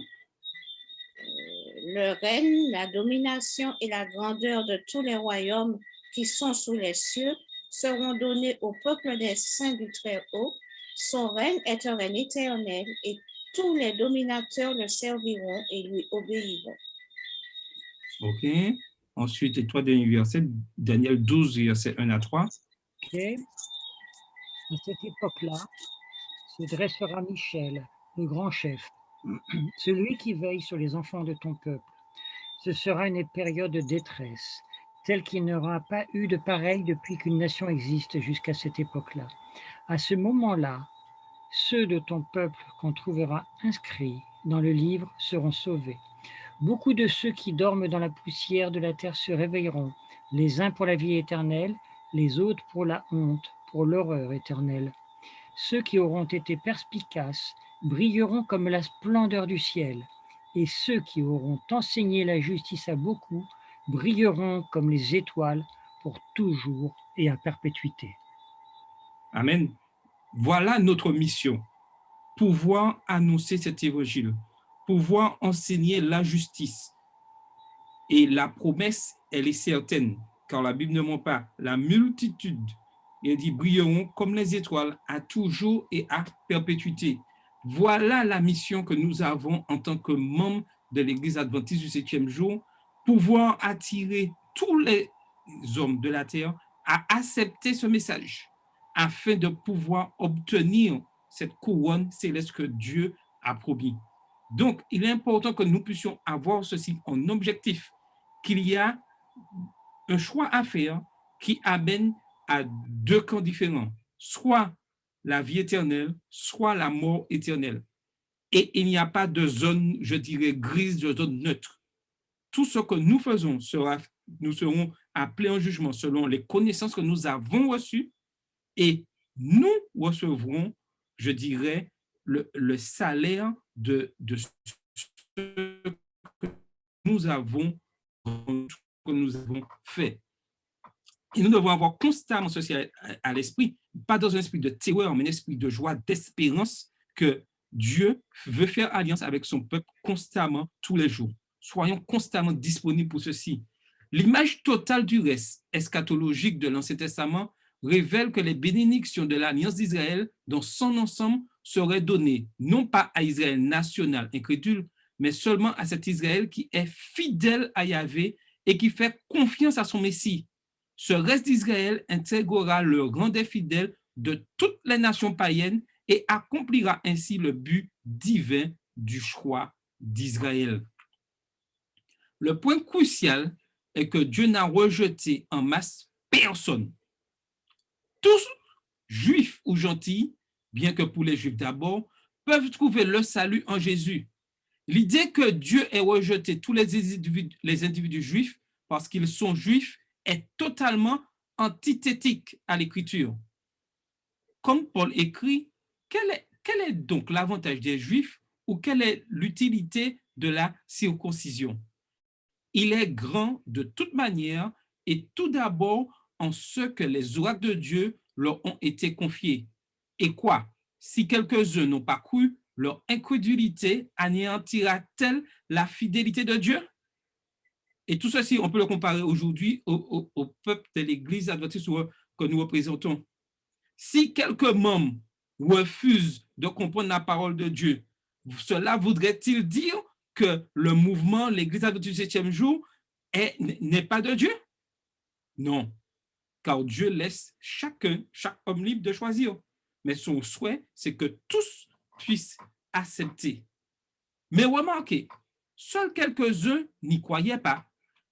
Le règne, la domination et la grandeur de tous les royaumes qui sont sous les cieux seront donnés au peuple des saints du Très-Haut. Son règne est un règne éternel et tous les dominateurs le serviront et lui obéiront. OK. Ensuite, les trois derniers versets, Daniel 12, verset 1 à 3. OK. À cette époque-là, se dressera Michel, le grand chef, celui qui veille sur les enfants de ton peuple. Ce sera une période de détresse, telle qu'il n'y aura pas eu de pareille depuis qu'une nation existe jusqu'à cette époque-là. À ce moment-là, ceux de ton peuple qu'on trouvera inscrits dans le livre seront sauvés. Beaucoup de ceux qui dorment dans la poussière de la terre se réveilleront, les uns pour la vie éternelle, les autres pour la honte, pour l'horreur éternelle. Ceux qui auront été perspicaces brilleront comme la splendeur du ciel, et ceux qui auront enseigné la justice à beaucoup brilleront comme les étoiles pour toujours et à perpétuité. Amen. Voilà notre mission. Pouvoir annoncer cet évangile, pouvoir enseigner la justice. Et la promesse, elle est certaine, car la Bible ne ment pas. La multitude, il dit, brilleront comme les étoiles à toujours et à perpétuité. Voilà la mission que nous avons en tant que membres de l'Église adventiste du 7e jour, pouvoir attirer tous les hommes de la terre à accepter ce message, afin de pouvoir obtenir cette couronne céleste que Dieu a promis. Donc, il est important que nous puissions avoir ceci en objectif, qu'il y a un choix à faire qui amène à deux camps différents, soit la vie éternelle, soit la mort éternelle. Et il n'y a pas de zone, je dirais, grise, de zone neutre. Tout ce que nous faisons nous serons appelés en jugement selon les connaissances que nous avons reçues et nous recevrons, je dirais, le salaire de ce que nous avons fait. Et nous devons avoir constamment ceci à l'esprit, pas dans un esprit de terreur, mais un esprit de joie, d'espérance que Dieu veut faire alliance avec son peuple constamment, tous les jours. Soyons constamment disponibles pour ceci. L'image totale du reste eschatologique de l'Ancien Testament révèle que les bénédictions de l'Alliance d'Israël dans son ensemble seraient données non pas à Israël national incrédule, mais seulement à cet Israël qui est fidèle à Yahvé et qui fait confiance à son Messie. Ce reste d'Israël intégrera le rang des fidèles de toutes les nations païennes et accomplira ainsi le but divin du choix d'Israël. Le point crucial est que Dieu n'a rejeté en masse personne. Tous, juifs ou gentils, bien que pour les juifs d'abord, peuvent trouver le salut en Jésus. L'idée que Dieu ait rejeté tous les individus juifs parce qu'ils sont juifs est totalement antithétique à l'Écriture. Comme Paul écrit, quel est donc l'avantage des Juifs ou quelle est l'utilité de la circoncision? Il est grand de toute manière et tout d'abord en ce que les oracles de Dieu leur ont été confiés. Et quoi? Si quelques-uns n'ont pas cru, leur incrédulité anéantira-t-elle la fidélité de Dieu? Et tout ceci, on peut le comparer aujourd'hui au peuple de l'Église adventiste que nous représentons. Si quelques membres refusent de comprendre la parole de Dieu, cela voudrait-il dire que le mouvement, l'Église adventiste du 7e jour, n'est pas de Dieu? Non, car Dieu laisse chaque homme libre de choisir. Mais son souhait, c'est que tous puissent accepter. Mais remarquez, seuls quelques-uns n'y croyaient pas,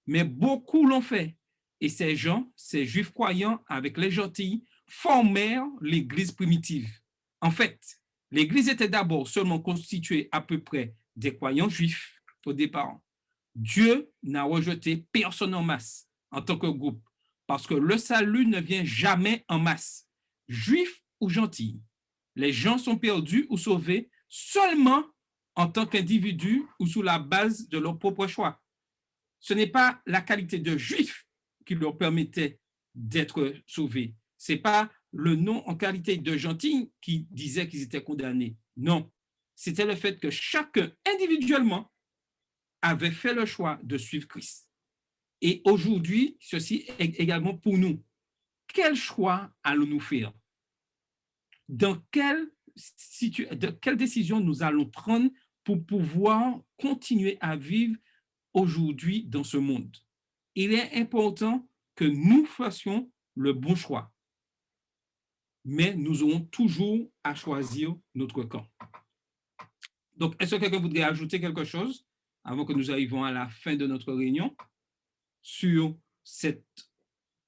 mais beaucoup l'ont fait. Et ces gens, ces juifs croyants avec les gentils, formèrent l'Église primitive. En fait, l'Église était d'abord seulement constituée à peu près des croyants juifs au départ. Dieu n'a rejeté personne en masse en tant que groupe, parce que le salut ne vient jamais en masse, juifs ou gentils. Les gens sont perdus ou sauvés seulement en tant qu'individus ou sous la base de leur propre choix. Ce n'est pas la qualité de juif qui leur permettait d'être sauvés. Ce n'est pas le nom en qualité de gentil qui disait qu'ils étaient condamnés. Non, c'était le fait que chacun individuellement avait fait le choix de suivre Christ. Et aujourd'hui, ceci est également pour nous. Quel choix allons-nous faire? Dans quelle décision nous allons prendre pour pouvoir continuer à vivre aujourd'hui dans ce monde? Il est important que nous fassions le bon choix, mais nous aurons toujours à choisir notre camp. Donc, est-ce que quelqu'un voudrait ajouter quelque chose avant que nous arrivions à la fin de notre réunion sur cette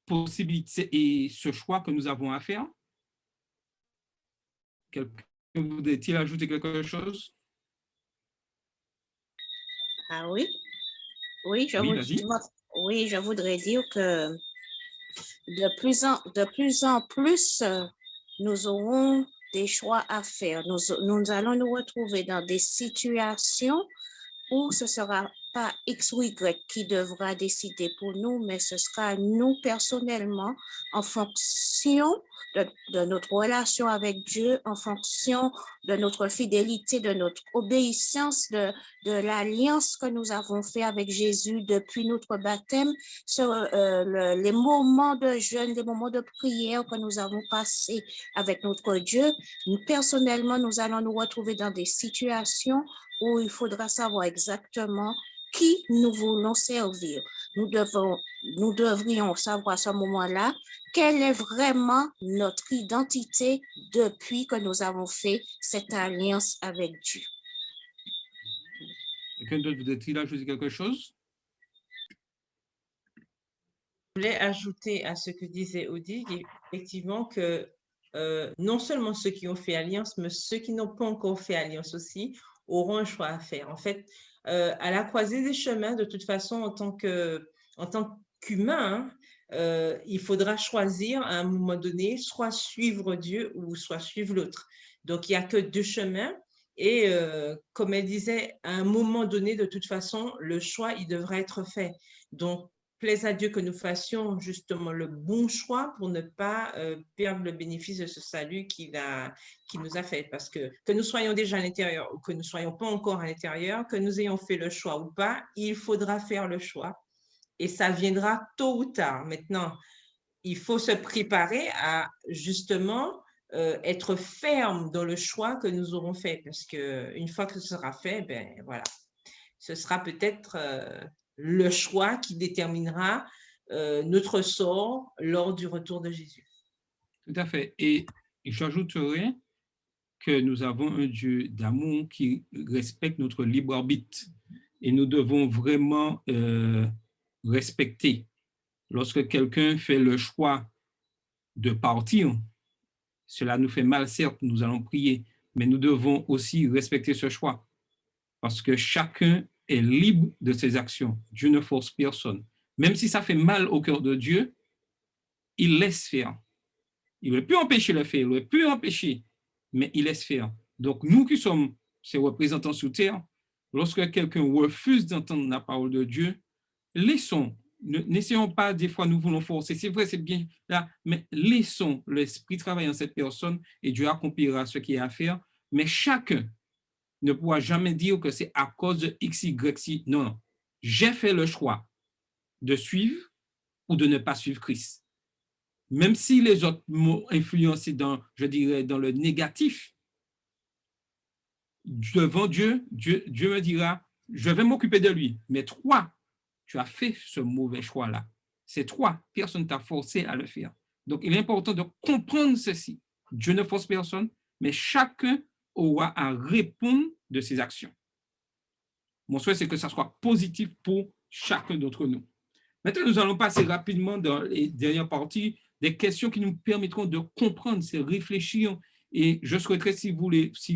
possibilité et ce choix que nous avons à faire? Quelqu'un voudrait-il ajouter quelque chose? Ah oui? Oui, je voudrais dire que de plus en plus, nous aurons des choix à faire. Nous allons nous retrouver dans des situations où ce ne sera pas X ou Y qui devra décider pour nous, mais ce sera nous personnellement en fonction de notre relation avec Dieu, en fonction de notre fidélité, de notre obéissance, de l'alliance que nous avons fait avec Jésus depuis notre baptême, sur les moments de jeûne, les moments de prière que nous avons passés avec notre Dieu. Nous, personnellement, nous allons nous retrouver dans des situations où il faudra savoir exactement qui nous voulons servir. Nous devrions savoir à ce moment-là quelle est vraiment notre identité depuis que nous avons fait cette alliance avec Dieu. Quelqu'un d'autre voudrait-il ajouter quelque chose? Je voulais ajouter à ce que disait Odile, effectivement, que non seulement ceux qui ont fait alliance, mais ceux qui n'ont pas encore fait alliance aussi auront un choix à faire. En fait, à la croisée des chemins, de toute façon, en tant qu'humain, il faudra choisir à un moment donné, soit suivre Dieu ou soit suivre l'autre. Donc, il n'y a que deux chemins. Et comme elle disait, à un moment donné, de toute façon, le choix, il devra être fait. Donc, plaise à Dieu que nous fassions justement le bon choix pour ne pas perdre le bénéfice de ce salut qu'il nous a fait. Parce que nous soyons déjà à l'intérieur ou que nous ne soyons pas encore à l'intérieur, que nous ayons fait le choix ou pas, il faudra faire le choix. Et ça viendra tôt ou tard. Maintenant, il faut se préparer à justement être ferme dans le choix que nous aurons fait. Parce qu'une fois que ce sera fait, ben voilà, ce sera peut-être le choix qui déterminera notre sort lors du retour de Jésus. Tout à fait. Et j'ajouterais que nous avons un Dieu d'amour qui respecte notre libre arbitre. Et nous devons vraiment respecter. Lorsque quelqu'un fait le choix de partir, cela nous fait mal, certes, nous allons prier, mais nous devons aussi respecter ce choix. Parce que chacun est libre de ses actions. Dieu ne force personne. Même si ça fait mal au cœur de Dieu, il laisse faire. Il aurait pu empêcher le faire, il aurait pu empêcher, mais il laisse faire. Donc, nous qui sommes ses représentants sur terre, lorsque quelqu'un refuse d'entendre la parole de Dieu, laissons. N'essayons pas, des fois, nous voulons forcer. C'est vrai, c'est bien là, mais laissons l'Esprit travailler en cette personne et Dieu accomplira ce qu'il y a à faire. Mais chacun ne pourra jamais dire que c'est à cause de X, Y, Z. Non, non. J'ai fait le choix de suivre ou de ne pas suivre Christ. Même si les autres m'ont influencé dans, je dirais, dans le négatif, devant Dieu, Dieu me dira, je vais m'occuper de lui. Mais toi, tu as fait ce mauvais choix-là. C'est toi, personne ne t'a forcé à le faire. Donc, il est important de comprendre ceci. Dieu ne force personne, mais chacun aura à répondre de ses actions. Mon souhait, c'est que ça soit positif pour chacun d'entre nous. Maintenant, nous allons passer rapidement dans les dernières parties des questions qui nous permettront de comprendre, de réfléchir. Et je souhaiterais, si vous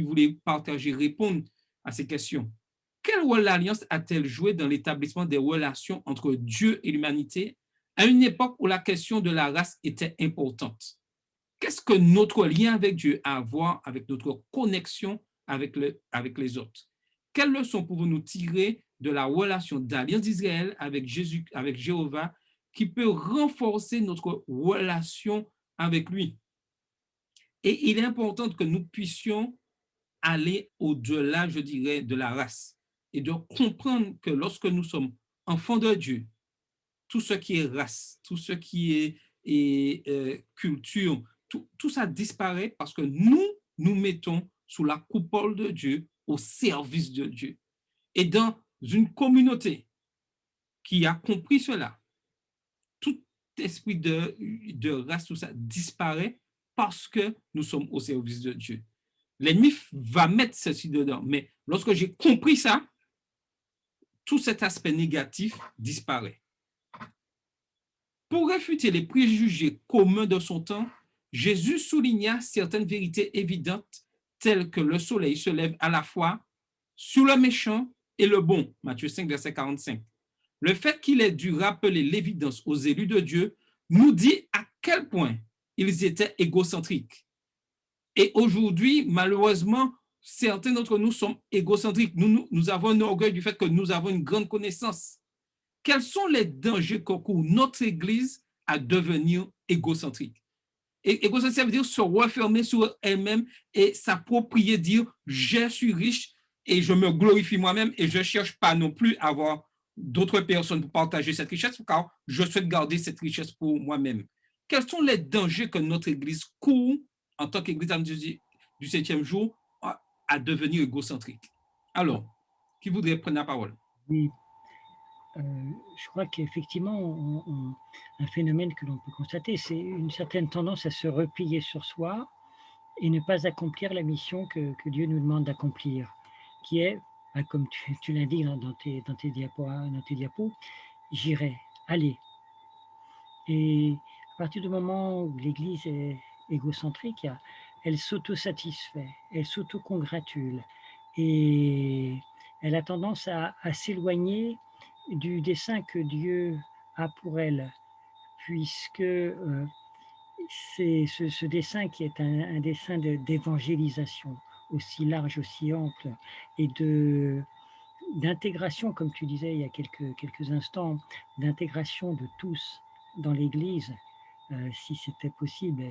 voulez partager, répondre à ces questions. Quel rôle l'Alliance a-t-elle joué dans l'établissement des relations entre Dieu et l'humanité à une époque où la question de la race était importante? Qu'est-ce que notre lien avec Dieu a à voir avec notre connexion avec les autres? Quelles leçons pouvons-nous tirer de la relation d'Alliance d'Israël avec Jésus, avec Jéhovah, qui peut renforcer notre relation avec lui? Et il est important que nous puissions aller au-delà, je dirais, de la race et de comprendre que lorsque nous sommes enfants de Dieu, tout ce qui est race, tout ce qui est culture, tout ça disparaît parce que nous mettons sous la coupole de Dieu, au service de Dieu. Et dans une communauté qui a compris cela, tout esprit de race, tout ça disparaît parce que nous sommes au service de Dieu. L'ennemi va mettre ceci dedans, mais lorsque j'ai compris ça, tout cet aspect négatif disparaît. Pour réfuter les préjugés communs de son temps, Jésus souligna certaines vérités évidentes telles que le soleil se lève à la fois sur le méchant et le bon, Matthieu 5, verset 45. Le fait qu'il ait dû rappeler l'évidence aux élus de Dieu nous dit à quel point ils étaient égocentriques. Et aujourd'hui, malheureusement, certains d'entre nous sont égocentriques. Nous avons un orgueil du fait que nous avons une grande connaissance. Quels sont les dangers qu'encourt notre Église à devenir égocentrique? Et égocentrique, ça veut dire se refermer sur elle-même et s'approprier, dire « je suis riche et je me glorifie moi-même et je ne cherche pas non plus à avoir d'autres personnes pour partager cette richesse car je souhaite garder cette richesse pour moi-même. » Quels sont les dangers que notre Église court en tant qu'Église du 7e jour à devenir égocentrique? Alors, qui voudrait prendre la parole? Oui. Je crois qu'effectivement, un phénomène que l'on peut constater, c'est une certaine tendance à se replier sur soi et ne pas accomplir la mission que Dieu nous demande d'accomplir, qui est comme tu l'indiques dans tes diapos, j'irai, allez. Et à partir du moment où l'Église est égocentrique, elle s'auto-satisfait, elle s'auto-congratule et elle a tendance à s'éloigner du dessein que Dieu a pour elle, puisque c'est ce dessein qui est un dessein d'évangélisation aussi large, aussi ample et d'intégration, comme tu disais il y a quelques instants, d'intégration de tous dans l'Église, si c'était possible.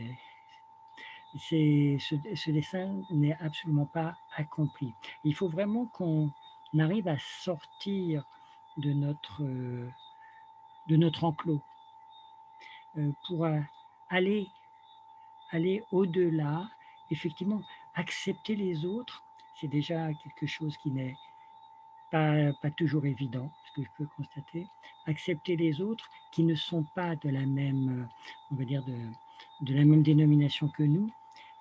Ce dessein n'est absolument pas accompli. Il faut vraiment qu'on arrive à sortir de notre enclos pour aller au-delà, effectivement, accepter les autres, c'est déjà quelque chose qui n'est pas toujours évident, ce que je peux constater. Accepter les autres qui ne sont pas de la même, on va dire, de la même dénomination que nous,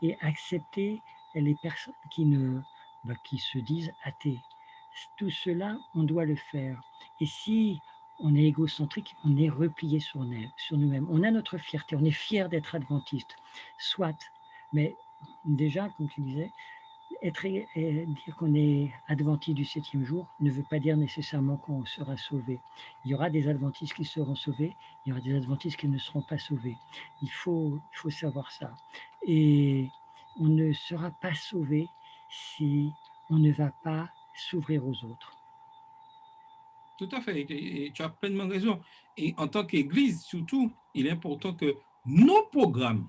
et accepter les personnes qui se disent athées. Tout cela, on doit le faire. Et si on est égocentrique, on est replié sur nous-mêmes. On a notre fierté, on est fier d'être adventiste, soit. Mais déjà, comme tu disais, dire qu'on est adventiste du 7e jour ne veut pas dire nécessairement qu'on sera sauvé. Il y aura des adventistes qui seront sauvés, il y aura des adventistes qui ne seront pas sauvés. Il faut savoir ça. Et on ne sera pas sauvé si on ne va pas s'ouvrir aux autres. Tout à fait, et tu as pleinement raison. Et en tant qu'Église, surtout, il est important que nos programmes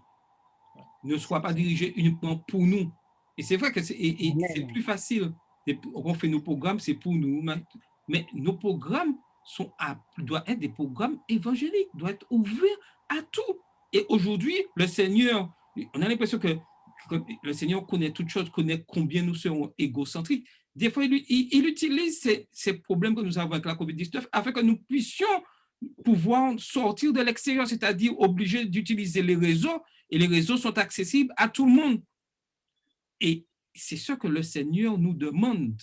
ne soient pas dirigés uniquement pour nous. Et c'est vrai que c'est plus facile. On fait nos programmes, c'est pour nous. Mais nos programmes doivent être des programmes évangéliques, doivent être ouverts à tout. Et aujourd'hui, le Seigneur, on a l'impression que le Seigneur connaît toutes choses, connaît combien nous serons égocentriques. Des fois, il utilise ces problèmes que nous avons avec la COVID-19 afin que nous puissions pouvoir sortir de l'extérieur, c'est-à-dire obligés d'utiliser les réseaux, et les réseaux sont accessibles à tout le monde. Et c'est ce que le Seigneur nous demande,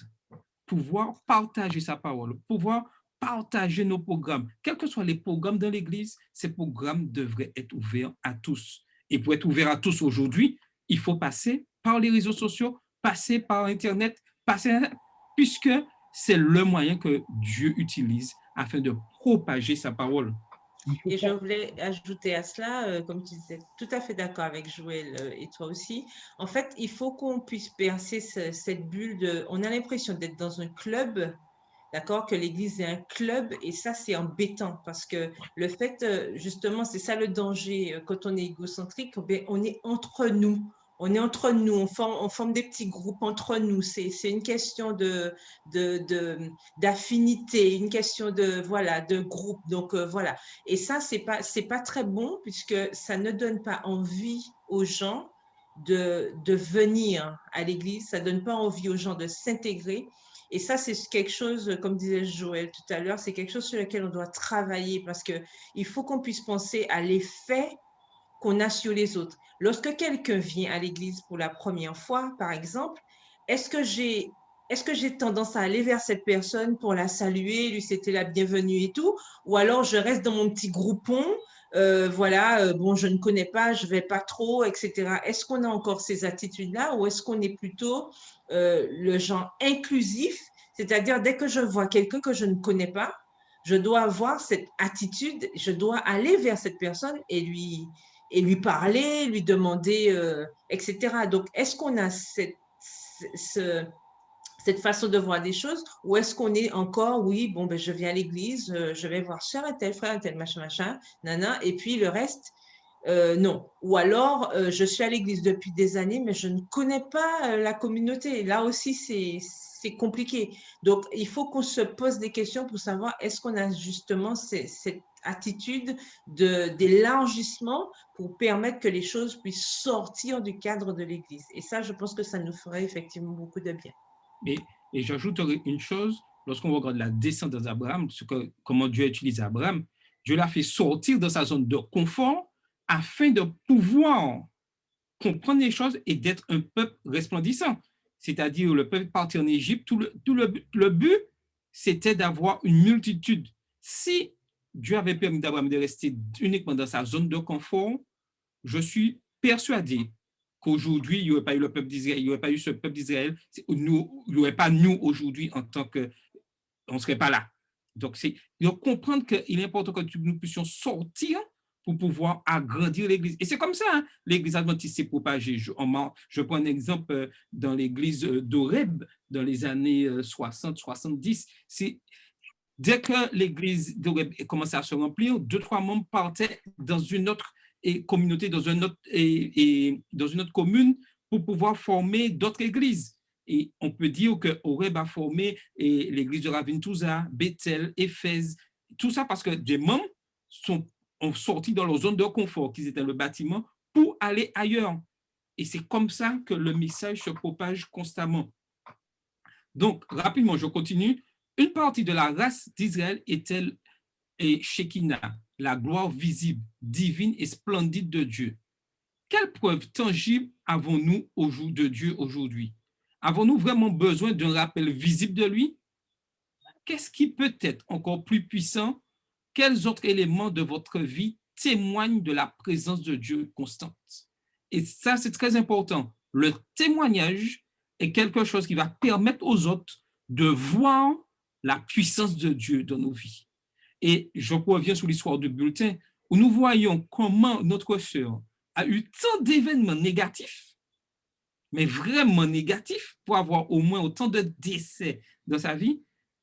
pouvoir partager sa parole, pouvoir partager nos programmes. Quels que soient les programmes dans l'Église, ces programmes devraient être ouverts à tous. Et pour être ouverts à tous aujourd'hui, il faut passer par les réseaux sociaux, passer par Internet, puisque c'est le moyen que Dieu utilise afin de propager sa parole. Et je voulais ajouter à cela, comme tu disais, tout à fait d'accord avec Joël et toi aussi. En fait, il faut qu'on puisse percer cette bulle de... On a l'impression d'être dans un club, d'accord, que l'Église est un club, et ça, c'est embêtant parce que le fait, justement, c'est ça le danger quand on est égocentrique, on est entre nous. On est entre nous, on forme des petits groupes entre nous. C'est une question d'affinité, une question de groupe. Donc, voilà. Et ça, c'est pas très bon puisque ça ne donne pas envie aux gens de venir à l'église. Ça donne pas envie aux gens de s'intégrer. Et ça, c'est quelque chose, comme disait Joël tout à l'heure, c'est quelque chose sur lequel on doit travailler parce qu'il faut qu'on puisse penser à l'effet qu'on a sur les autres. Lorsque quelqu'un vient à l'église pour la première fois, par exemple, est-ce que j'ai tendance à aller vers cette personne pour la saluer, lui souhaiter la bienvenue et tout, ou alors je reste dans mon petit groupon, bon, je ne connais pas, je vais pas trop, etc. Est-ce qu'on a encore ces attitudes-là ou est-ce qu'on est plutôt le genre inclusif, c'est-à-dire dès que je vois quelqu'un que je ne connais pas, je dois avoir cette attitude, je dois aller vers cette personne et lui parler, lui demander, etc. Donc, est-ce qu'on a cette façon de voir des choses ou est-ce qu'on est encore, oui, bon, ben, je viens à l'église, je vais voir cher un tel, frère un tel, machin, nana, et puis le reste, non. Ou alors, je suis à l'église depuis des années, mais je ne connais pas la communauté. Là aussi, c'est compliqué. Donc, il faut qu'on se pose des questions pour savoir est-ce qu'on a justement cette attitude d'élargissement pour permettre que les choses puissent sortir du cadre de l'église. Et ça, je pense que ça nous ferait effectivement beaucoup de bien. Et j'ajouterai une chose, lorsqu'on regarde la descendance d'Abraham, comment Dieu a utilisé Abraham, Dieu l'a fait sortir de sa zone de confort afin de pouvoir comprendre les choses et d'être un peuple resplendissant. c'est-à-dire le peuple parti en Égypte, le but, c'était d'avoir une multitude. Si Dieu avait permis d'Abraham de rester uniquement dans sa zone de confort, je suis persuadé qu'aujourd'hui, il n'y aurait pas eu le peuple d'Israël, il n'y aurait pas eu ce peuple d'Israël, il n'y aurait pas nous aujourd'hui en tant que, on ne serait pas là. Donc, c'est comprendre qu'il est important que nous puissions sortir pour pouvoir agrandir l'Église. Et c'est comme ça, hein, l'Église adventiste s'est propagée. Je prends un exemple dans l'Église d'Oreb, dans les années 60-70. Dès que l'Église d'Oreb commençait à se remplir, 2-3 membres partaient dans une autre communauté, dans une autre commune pour pouvoir former d'autres églises. Et on peut dire que Oreb a formé l'église de Ravintouza, Bethel, Éphèse, tout ça parce que des membres ont sorti dans leur zone de confort, qui était le bâtiment, pour aller ailleurs. Et c'est comme ça que le message se propage constamment. Donc, rapidement, je continue. Une partie de la race d'Israël est-elle Shekinah, la gloire visible, divine et splendide de Dieu. Quelle preuve tangible avons-nous de Dieu aujourd'hui? Avons-nous vraiment besoin d'un rappel visible de lui? Qu'est-ce qui peut être encore plus puissant? Quels autres éléments de votre vie témoignent de la présence de Dieu constante? Et ça, c'est très important. Le témoignage est quelque chose qui va permettre aux autres de voir la puissance de Dieu dans nos vies. Et je reviens sur l'histoire du bulletin, où nous voyons comment notre sœur a eu tant d'événements négatifs, mais vraiment négatifs, pour avoir au moins autant de décès dans sa vie,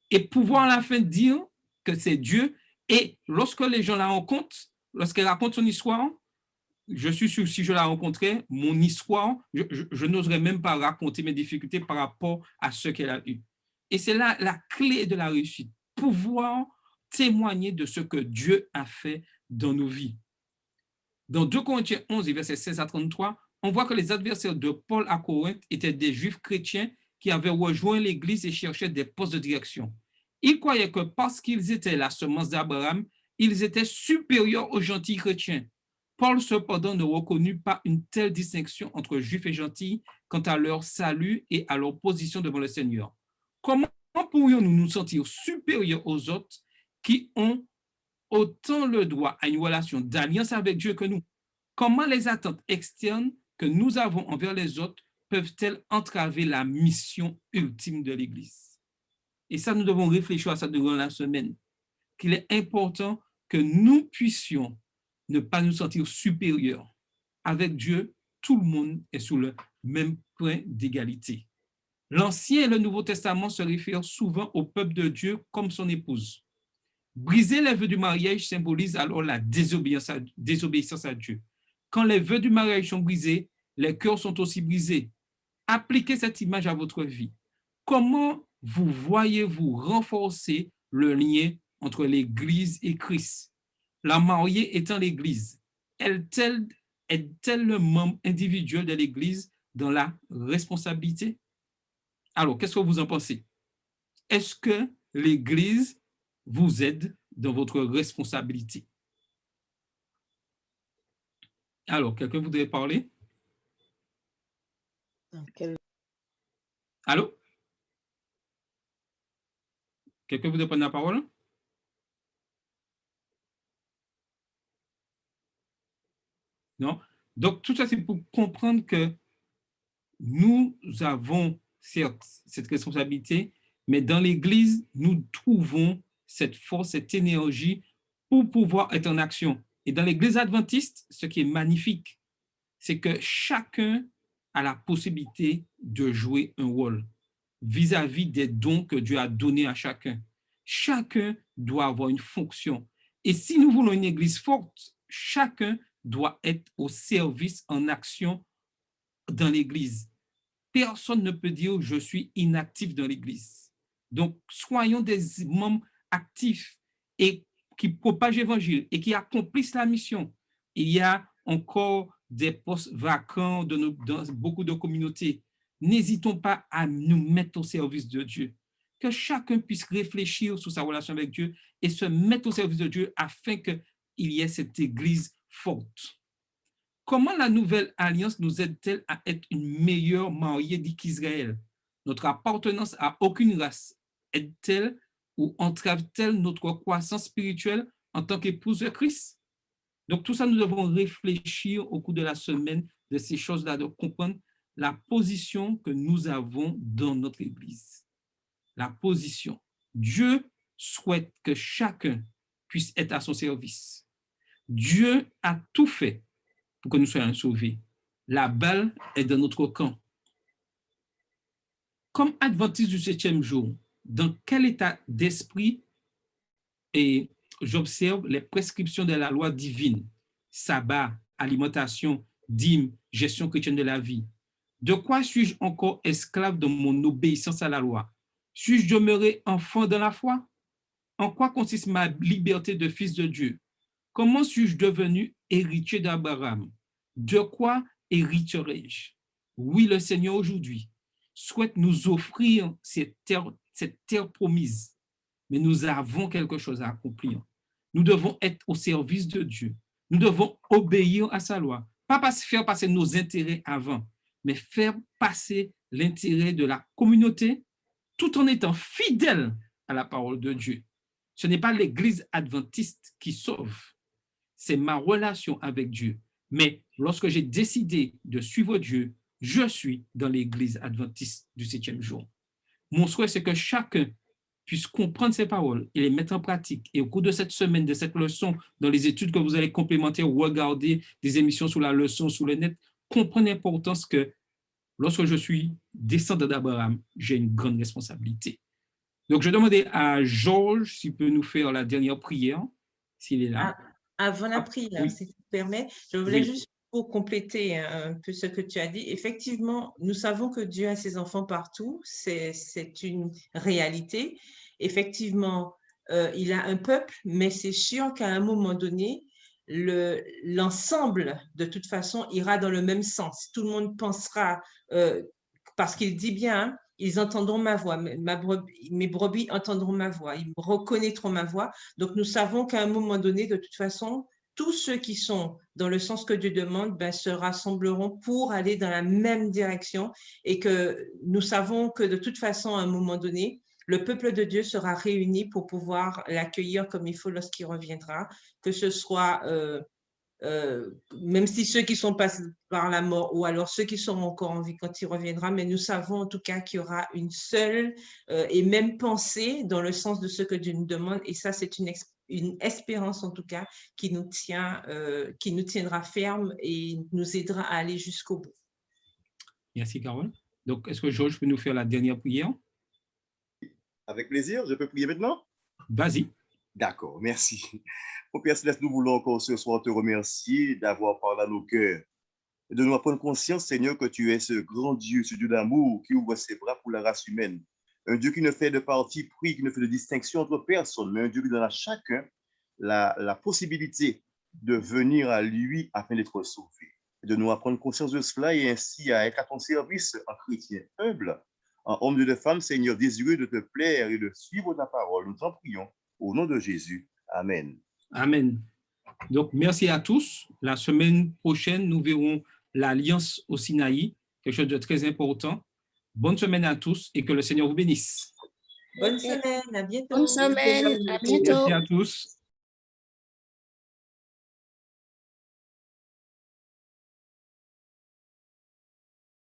et pouvoir à la fin dire que c'est Dieu. Et lorsque les gens la rencontrent, lorsqu'elle raconte son histoire, je suis sûr, si je la rencontrais, mon histoire, je n'oserais même pas raconter mes difficultés par rapport à ce qu'elle a eu. Et c'est là la clé de la réussite, pouvoir témoigner de ce que Dieu a fait dans nos vies. Dans 2 Corinthiens 11, versets 16 à 33, on voit que les adversaires de Paul à Corinthe étaient des Juifs chrétiens qui avaient rejoint l'Église et cherchaient des postes de direction. Ils croyaient que parce qu'ils étaient la semence d'Abraham, ils étaient supérieurs aux gentils chrétiens. Paul, cependant, ne reconnut pas une telle distinction entre Juifs et gentils quant à leur salut et à leur position devant le Seigneur. Comment pourrions-nous nous sentir supérieurs aux autres qui ont autant le droit à une relation d'alliance avec Dieu que nous? Comment les attentes externes que nous avons envers les autres peuvent-elles entraver la mission ultime de l'Église? Et ça, nous devons réfléchir à ça durant la semaine, qu'il est important que nous puissions ne pas nous sentir supérieurs. Avec Dieu, tout le monde est sur le même point d'égalité. L'Ancien et le Nouveau Testament se réfèrent souvent au peuple de Dieu comme son épouse. Briser les vœux du mariage symbolise alors la désobéissance à Dieu. Quand les vœux du mariage sont brisés, les cœurs sont aussi brisés. Appliquez cette image à votre vie. Comment vous voyez-vous renforcer le lien entre l'Église et Christ? La mariée étant l'Église, est-elle le membre individuel de l'Église dans la responsabilité? Alors, qu'est-ce que vous en pensez? Est-ce que l'Église vous aide dans votre responsabilité? Alors, quelqu'un voudrait parler? Allô? Quelqu'un voudrait prendre la parole? Non? Donc, tout ça, c'est pour comprendre que nous avons certes cette responsabilité, mais dans l'Église, nous trouvons cette force, cette énergie pour pouvoir être en action. Et dans l'Église adventiste, ce qui est magnifique, c'est que chacun a la possibilité de jouer un rôle vis-à-vis des dons que Dieu a donnés à chacun. Chacun doit avoir une fonction. Et si nous voulons une Église forte, chacun doit être au service, en action dans l'Église. Personne ne peut dire « je suis inactif dans l'Église ». Donc, soyons des membres actifs et qui propagent l'Évangile et qui accomplissent la mission. Il y a encore des postes vacants dans beaucoup de communautés. N'hésitons pas à nous mettre au service de Dieu. Que chacun puisse réfléchir sur sa relation avec Dieu et se mettre au service de Dieu afin qu'il y ait cette Église forte. Comment la nouvelle alliance nous aide-t-elle à être une meilleure mariée qu'Israël? Notre appartenance à aucune race aide-t-elle ou entrave-t-elle notre croissance spirituelle en tant qu'épouse de Christ? Donc, tout ça, nous devons réfléchir au cours de la semaine de ces choses-là, de comprendre la position que nous avons dans notre Église. La position. Dieu souhaite que chacun puisse être à son service. Dieu a tout fait pour que nous soyons sauvés. La balle est dans notre camp. Comme adventiste du 7e jour, dans quel état d'esprit et j'observe les prescriptions de la loi divine, sabbat, alimentation, dîme, gestion chrétienne de la vie. De quoi suis-je encore esclave dans mon obéissance à la loi? Suis-je demeuré enfant dans la foi? En quoi consiste ma liberté de fils de Dieu? Comment suis-je devenu héritier d'Abraham? De quoi hériterai-je? Oui, le Seigneur aujourd'hui souhaite nous offrir cette terre promise, mais nous avons quelque chose à accomplir. Nous devons être au service de Dieu. Nous devons obéir à sa loi. Pas faire passer nos intérêts avant, mais faire passer l'intérêt de la communauté tout en étant fidèle à la parole de Dieu. Ce n'est pas l'Église adventiste qui sauve, c'est ma relation avec Dieu. Mais lorsque j'ai décidé de suivre Dieu, je suis dans l'Église adventiste du 7e jour. Mon souhait, c'est que chacun puisse comprendre ces paroles et les mettre en pratique. Et au cours de cette semaine, de cette leçon, dans les études que vous allez complémenter ou regarder des émissions sur la leçon, sur le net, comprenez l'importance que lorsque je suis descendant d'Abraham, j'ai une grande responsabilité. Donc, je demandais à Georges s'il peut nous faire la dernière prière, s'il est là. Avant la prière, oui. si tu permets, je voulais Oui. juste pour compléter un peu ce que tu as dit. Effectivement, nous savons que Dieu a ses enfants partout, c'est une réalité. Effectivement, il a un peuple, mais c'est sûr qu'à un moment donné, l'ensemble, de toute façon, ira dans le même sens. Tout le monde pensera, parce qu'il dit bien, hein, ils entendront ma voix, mes brebis entendront ma voix, ils reconnaîtront ma voix. Donc, nous savons qu'à un moment donné, de toute façon, tous ceux qui sont dans le sens que Dieu demande se rassembleront pour aller dans la même direction et que nous savons que de toute façon, à un moment donné, le peuple de Dieu sera réuni pour pouvoir l'accueillir comme il faut lorsqu'il reviendra, que ce soit même si ceux qui sont passés par la mort ou alors ceux qui seront encore en vie quand il reviendra, mais nous savons en tout cas qu'il y aura une seule et même pensée dans le sens de ce que Dieu nous demande, et ça c'est une espérance en tout cas qui nous tiendra ferme et nous aidera à aller jusqu'au bout. Merci Carole. Donc, est-ce que Georges peut nous faire la dernière prière? Avec plaisir, je peux prier maintenant? Vas-y. D'accord, merci. Au Père Céleste, nous voulons encore ce soir te remercier d'avoir parlé à nos cœurs et de nous prendre conscience, Seigneur, que tu es ce grand Dieu, ce Dieu d'amour qui ouvre ses bras pour la race humaine. Un Dieu qui ne fait de parti pris, qui ne fait de distinction entre personnes, mais un Dieu qui donne à chacun la possibilité de venir à lui afin d'être sauvé. Et de nous prendre conscience de cela et ainsi à être à ton service en chrétien humble, en homme de femme, Seigneur, désireux de te plaire et de suivre ta parole. Nous t'en prions au nom de Jésus. Amen. Amen. Donc, merci à tous. La semaine prochaine, nous verrons l'Alliance au Sinaï, quelque chose de très important. Bonne semaine à tous et que le Seigneur vous bénisse. Bonne semaine, à bientôt. Bonne semaine, à bientôt. Merci à tous.